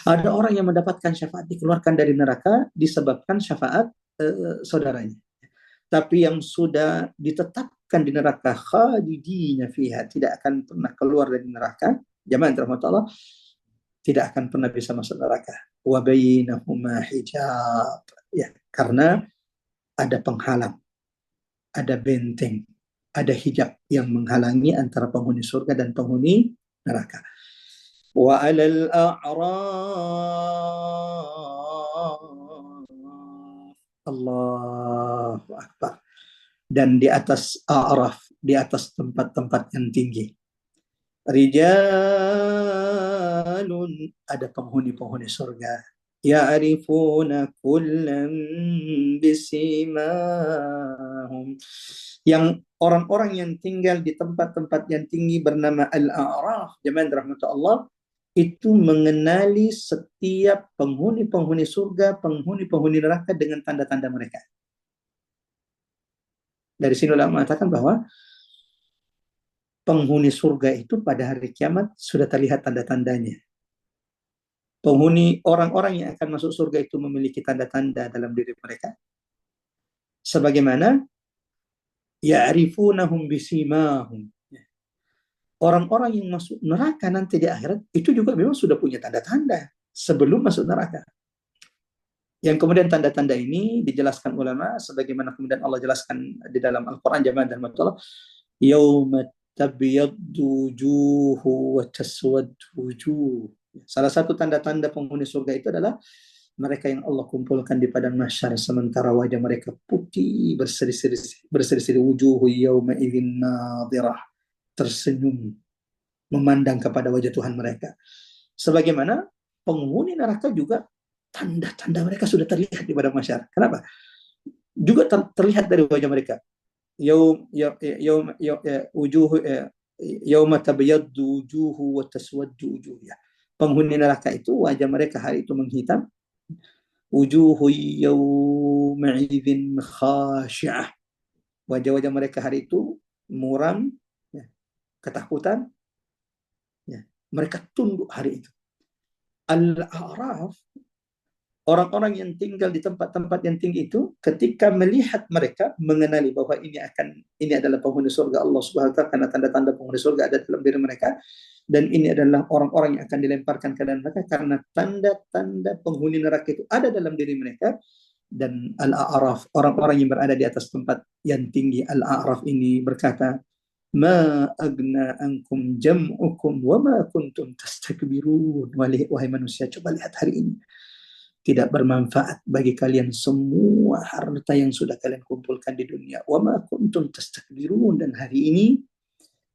Ada orang yang mendapatkan syafaat dikeluarkan dari neraka disebabkan syafaat saudaranya. Tapi yang sudah ditetapkan di neraka, khalidina fiha, tidak akan pernah keluar dari neraka, jamaah dirahmati Allah, tidak akan pernah bisa masuk neraka. Wa bainahuma hijab. Ya, karena ada penghalang, ada benteng, ada hijab yang menghalangi antara penghuni surga dan penghuni neraka. Wa 'alal a'raf, Allahu Akbar. Dan di atas a'raf, di atas tempat-tempat yang tinggi, rijalun, ada penghuni-penghuni surga, ya'rifuna kullam bisimahum, yang orang-orang yang tinggal di tempat-tempat yang tinggi bernama Al-A'raf, jemaah rahmat Allah, itu mengenali setiap penghuni-penghuni surga, penghuni-penghuni neraka dengan tanda-tanda mereka. Dari sini ulama mengatakan bahwa penghuni surga itu pada hari kiamat sudah terlihat tanda-tandanya. Penghuni orang-orang yang akan masuk surga itu memiliki tanda-tanda dalam diri mereka. Sebagaimana ya'rifunahum bisimahum. Orang-orang yang masuk neraka nanti di akhirat itu juga memang sudah punya tanda-tanda sebelum masuk neraka. Yang kemudian tanda-tanda ini dijelaskan ulama sebagaimana kemudian Allah jelaskan di dalam Al-Qur'an, jamaah dan Allah, yauma tabyaddu wujuhu wa taswaddu wujuh. Salah satu tanda-tanda penghuni surga itu adalah mereka yang Allah kumpulkan di padang mahsyar sementara wajah mereka putih berseri-seri wujuhu yauma idzin nadhirah, tersenyum memandang kepada wajah Tuhan mereka. Sebagaimana penghuni neraka juga tanda-tanda mereka sudah terlihat di padang mahsyar. Kenapa? Juga terlihat dari wajah mereka. Yauma tabyaddu wujuhu wa taswaddu wujuh. Penghuni neraka itu wajah mereka hari itu menghitam. Wujuhu yawma idzin khashi'ah. Wajah-wajah mereka hari itu muram, ya, ketakutan, ya. Mereka tunduk hari itu. Al-A'raf, orang-orang yang tinggal di tempat-tempat yang tinggi itu, ketika melihat mereka, mengenali bahwa ini adalah penghuni surga Allah Subhanahu wa taala, karena tanda-tanda penghuni surga ada dalam diri mereka, dan ini adalah orang-orang yang akan dilemparkan ke dalam neraka karena tanda-tanda penghuni neraka itu ada dalam diri mereka. Dan Al-A'raf, orang-orang yang berada di atas tempat yang tinggi Al-A'raf ini berkata, ma agna ankum jam'ukum wa ma kuntum tastakbirun. Wahai manusia, coba lihat hari ini. Tidak bermanfaat bagi kalian semua harta yang sudah kalian kumpulkan di dunia. Wa ma kuntum tastakbirun. Dan hari ini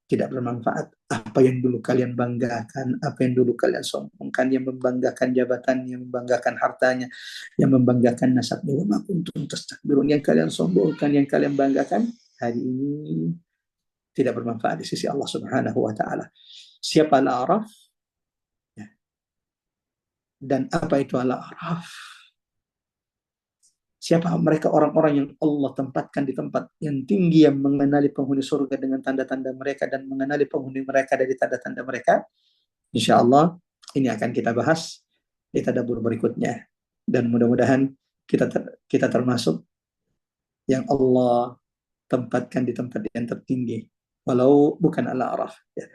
tidak bermanfaat. Apa yang dulu kalian banggakan, apa yang dulu kalian sombongkan, yang membanggakan jabatannya, yang membanggakan hartanya, yang membanggakan nasabnya, wa ma kuntum tastakbirun, yang kalian sombongkan, yang kalian banggakan, hari ini tidak bermanfaat di sisi Allah Subhanahu wa taala. Siapa Al-A'raf? Ya. Dan apa itu Al-A'raf? Siapa mereka? Orang-orang yang Allah tempatkan di tempat yang tinggi, yang mengenali penghuni surga dengan tanda-tanda mereka dan mengenali penghuni mereka dari tanda-tanda mereka. Insya Allah ini akan kita bahas di tadabbur berikutnya. Dan mudah-mudahan kita termasuk yang Allah tempatkan di tempat yang tertinggi, walau bukan Al-A'raf. Ya.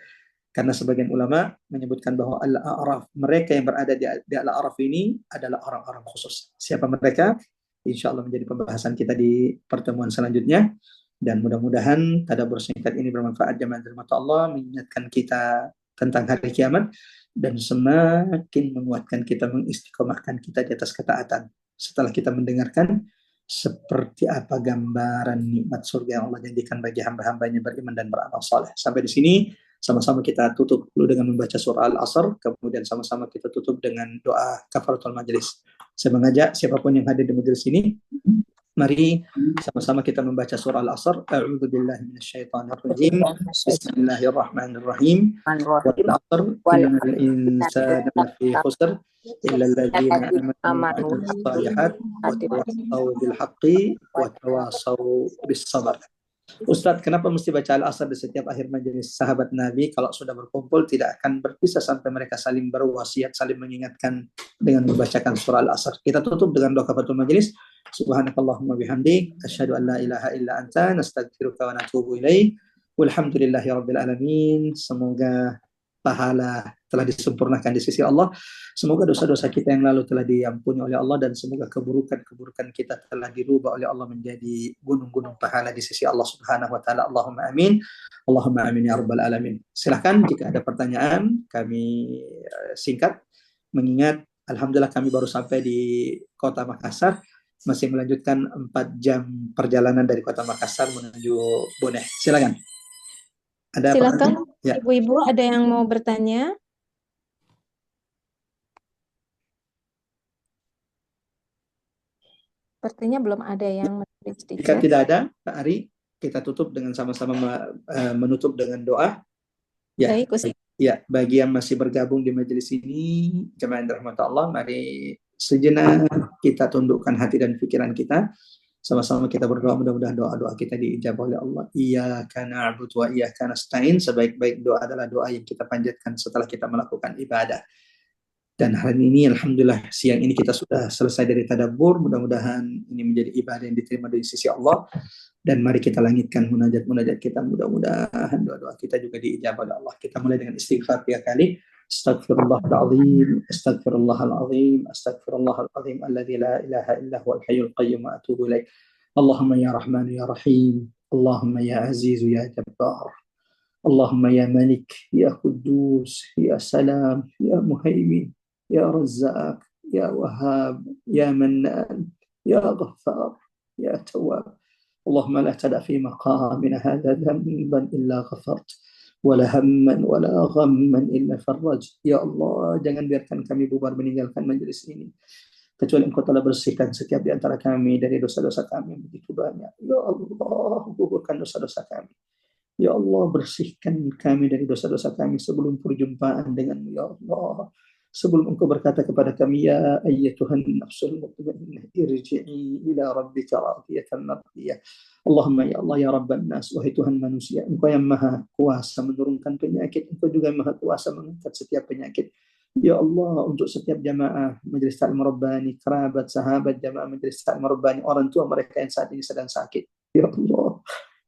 Karena sebagian ulama menyebutkan bahwa Al-A'raf, mereka yang berada di Al-A'raf ini adalah orang-orang khusus. Siapa mereka? Insya Allah menjadi pembahasan kita di pertemuan selanjutnya. Dan mudah-mudahan tadabbur singkat ini bermanfaat jemaah dirahmati Allah, mengingatkan kita tentang hari kiamat dan semakin menguatkan kita, mengistiqomahkan kita di atas ketaatan. Setelah kita mendengarkan seperti apa gambaran nikmat surga yang Allah jadikan bagi hamba-hambanya beriman dan beramal saleh. Sampai di sini sama-sama kita tutup dulu dengan membaca surah Al-Asr, kemudian sama-sama kita tutup dengan doa kafaratul majelis. Saya mengajak siapapun yang hadir di majelis ini, mari sama-sama kita membaca surah Al-Asr. A'udzubillahi minasyaitonirrajim. Bismillahirrahmanirrahim. Wal 'asr innal insana lafi khusr illa alladziina aamanu wa 'amilus shalihat wa tawassaw bil haqqi wa tawassaw bis sabr. Ustadz, kenapa mesti baca Al-Asr di setiap akhir majelis? Sahabat Nabi kalau sudah berkumpul tidak akan berpisah sampai mereka saling berwasiat, saling mengingatkan dengan membacakan surah Al-Asr. Kita tutup dengan doa kafaratul majelis. Subhanakallahumma bihamdik, asyhadu an la ilaha illa anta, nastaghfiruka wa natubu ilaik. Walhamdulillahirabbil alamin. Semoga pahala telah disempurnakan di sisi Allah. Semoga dosa-dosa kita yang lalu telah diampuni oleh Allah, dan semoga keburukan-keburukan kita telah dirubah oleh Allah menjadi gunung-gunung pahala di sisi Allah Subhanahu wa taala. Allahumma amin. Allahumma amin ya rabbal alamin. Silakan jika ada pertanyaan, kami singkat, mengingat alhamdulillah kami baru sampai di Kota Makassar, masih melanjutkan 4 jam perjalanan dari Kota Makassar menuju Boneh. Silakan. Ada Silakan ya. Ibu-ibu, ada yang mau bertanya? Sepertinya belum ada yang menulis di Jika chat. tidak ada, Pak Ari. kita tutup dengan sama-sama menutup dengan doa. Ya, Baik, Ustaz. ya, bagi yang masih bergabung di majelis ini, jemaah yang dirahmati Allah, mari sejenak kita tundukkan hati dan pikiran kita. Sama-sama kita berdoa, mudah-mudahan doa-doa kita diijabah oleh Allah. Iyyaka na'budu wa iyyaka nasta'in. Sebaik-baik doa adalah doa yang kita panjatkan setelah kita melakukan ibadah. Dan hari ini alhamdulillah siang ini kita sudah selesai dari tadabbur. Mudah-mudahan ini menjadi ibadah yang diterima dari sisi Allah. Dan mari kita langitkan munajat-munajat kita. Mudah-mudahan doa-doa kita juga diijabah oleh Allah. Kita mulai dengan istighfar 3 kali. Astaghfirullahaladzim, astaghfirullahaladzim, astaghfirullahaladzim, alladzi la ilaha illa huwal hayyul qayyum wa atubu ilaih. Allahumma ya Rahman ya Rahim, Allahumma ya Aziz ya Jabbar, Allahumma ya Malik ya Quddus ya Salam ya Muhaimin ya Razzaq ya Wahhab ya Mannan ya Ghaffar ya Tawwab. Allahumma la tada' fi maqamina hadha dhanban illa ghafarta wala hamman wala ghamman illa farraj. Ya Allah, jangan biarkan kami bubar meninggalkan majelis ini kecuali Engkau telah bersihkan setiap di antara kami dari dosa-dosa kami yang begitu banyak. Ya Allah, gugurkan dosa-dosa kami. Ya Allah, bersihkan kami dari dosa-dosa kami sebelum perjumpaan denganmu, ya Allah. Sebelum Engkau berkata kepada kami, ya ayyatuhan nafsul mutmainnah irji'i ila rabbika radiyatan mardiyah. Allahumma ya Allah ya Rabban nas, wahai Tuhan manusia, Engkau yang maha kuasa menurunkan penyakit, Engkau juga yang maha kuasa mengangkat setiap penyakit. Ya Allah, untuk setiap jamaah Majelis Ta'lim Rabbani, kerabat, sahabat jamaah Majelis Ta'lim Rabbani, orang tua mereka yang saat ini sedang sakit, ya Allah,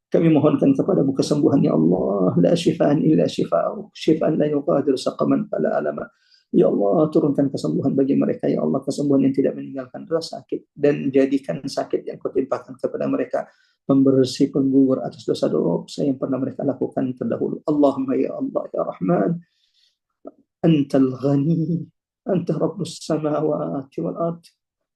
kami mohonkan kepadamu kesembuhan, ya Allah. La syifaan illa syifa'u, syifaan la yuqadiru saqaman fala alama. Ya Allah, turunkan kesembuhan bagi mereka, ya Allah, kesembuhan yang tidak meninggalkan rasa sakit, dan jadikan sakit yang Kau timpakan kepada mereka pembersih, penggugur atas dosa-dosa yang pernah mereka lakukan terdahulu. Allahumma ya Allah ya Rahman, Antal Ghani, Anta Rabbus Samawati wal Ard.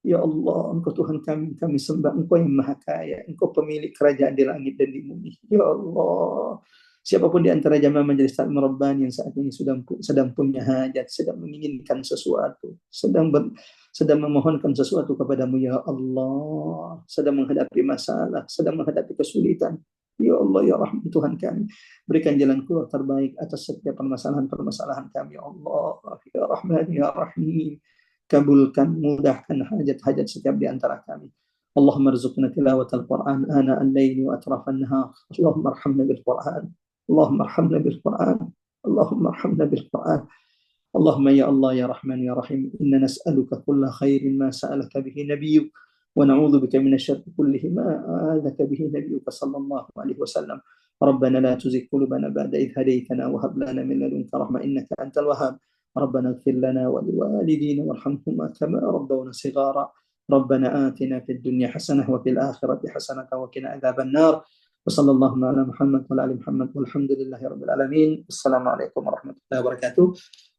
Ya Allah, Engkau Tuhan kami sembah, Engkau yang maha kaya, Engkau pemilik kerajaan di langit dan di bumi. Ya Allah, siapapun di antara jamaah Majelis Ta'lim Rabbani yang saat ini sedang punya hajat, sedang menginginkan sesuatu, sedang memohonkan sesuatu kepadamu, ya Allah, sedang menghadapi masalah, sedang menghadapi kesulitan. Ya Allah, ya Rahman Tuhan kami, berikan jalan keluar terbaik atas setiap permasalahan kami, ya Allah, ya Rahman, ya Rahim. Kabulkan, mudahkan hajat-hajat setiap di antara kami. Allahumma rzuqna tilawatal Qur'an ana al-laili wa atrafan nahar. Allahumma arhamna bil Qur'an. Allahumma arhamna bil Qur'an. Allahumma arhamna bil Qur'an. Allahumma ya Allah ya Rahman ya Rahim, inna nas'aluka kulla khairin ma sa'alaka bihi nabiyyuk wa na'udzu bika minasy syarri kullihi ma a'adzaka bihi nabiyyuka sallallahu alaihi wasallam. Rabbana la tuzigh qulubana ba'da idh hadaytana wa hab lana min ladunka rahmah innaka antal wahhab. ربنا اغفر لنا ولوالدينا وارحمهما كما ربونا صغارا ربنا آتنا في الدنيا حسنة وفي الآخرة حسنة وقنا عذاب النار وصلى الله على محمد وعلى آل محمد والحمد لله رب العالمين. Assalamualaikum warahmatullahi wabarakatuh.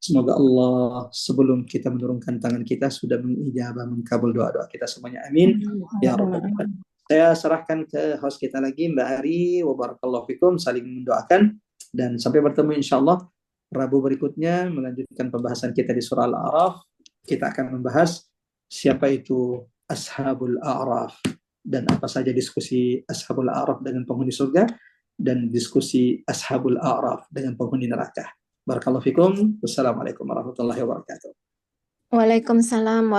Semoga Allah sebelum kita menurunkan tangan kita sudah mengijabah, mengkabul doa-doa kita semuanya, amin ya rabbal alamin. Saya serahkan ke host kita lagi, Mbak Ari, wa barakallahu fikum, saling mendoakan, dan sampai bertemu insyaallah Rabu berikutnya melanjutkan pembahasan kita di surah Al-A'raf. Kita akan membahas siapa itu Ashabul A'raf dan apa saja diskusi Ashabul A'raf dengan penghuni surga dan diskusi Ashabul A'raf dengan penghuni neraka. Barakallahu fikum. Wassalamualaikum warahmatullahi wabarakatuh. Waalaikumsalam.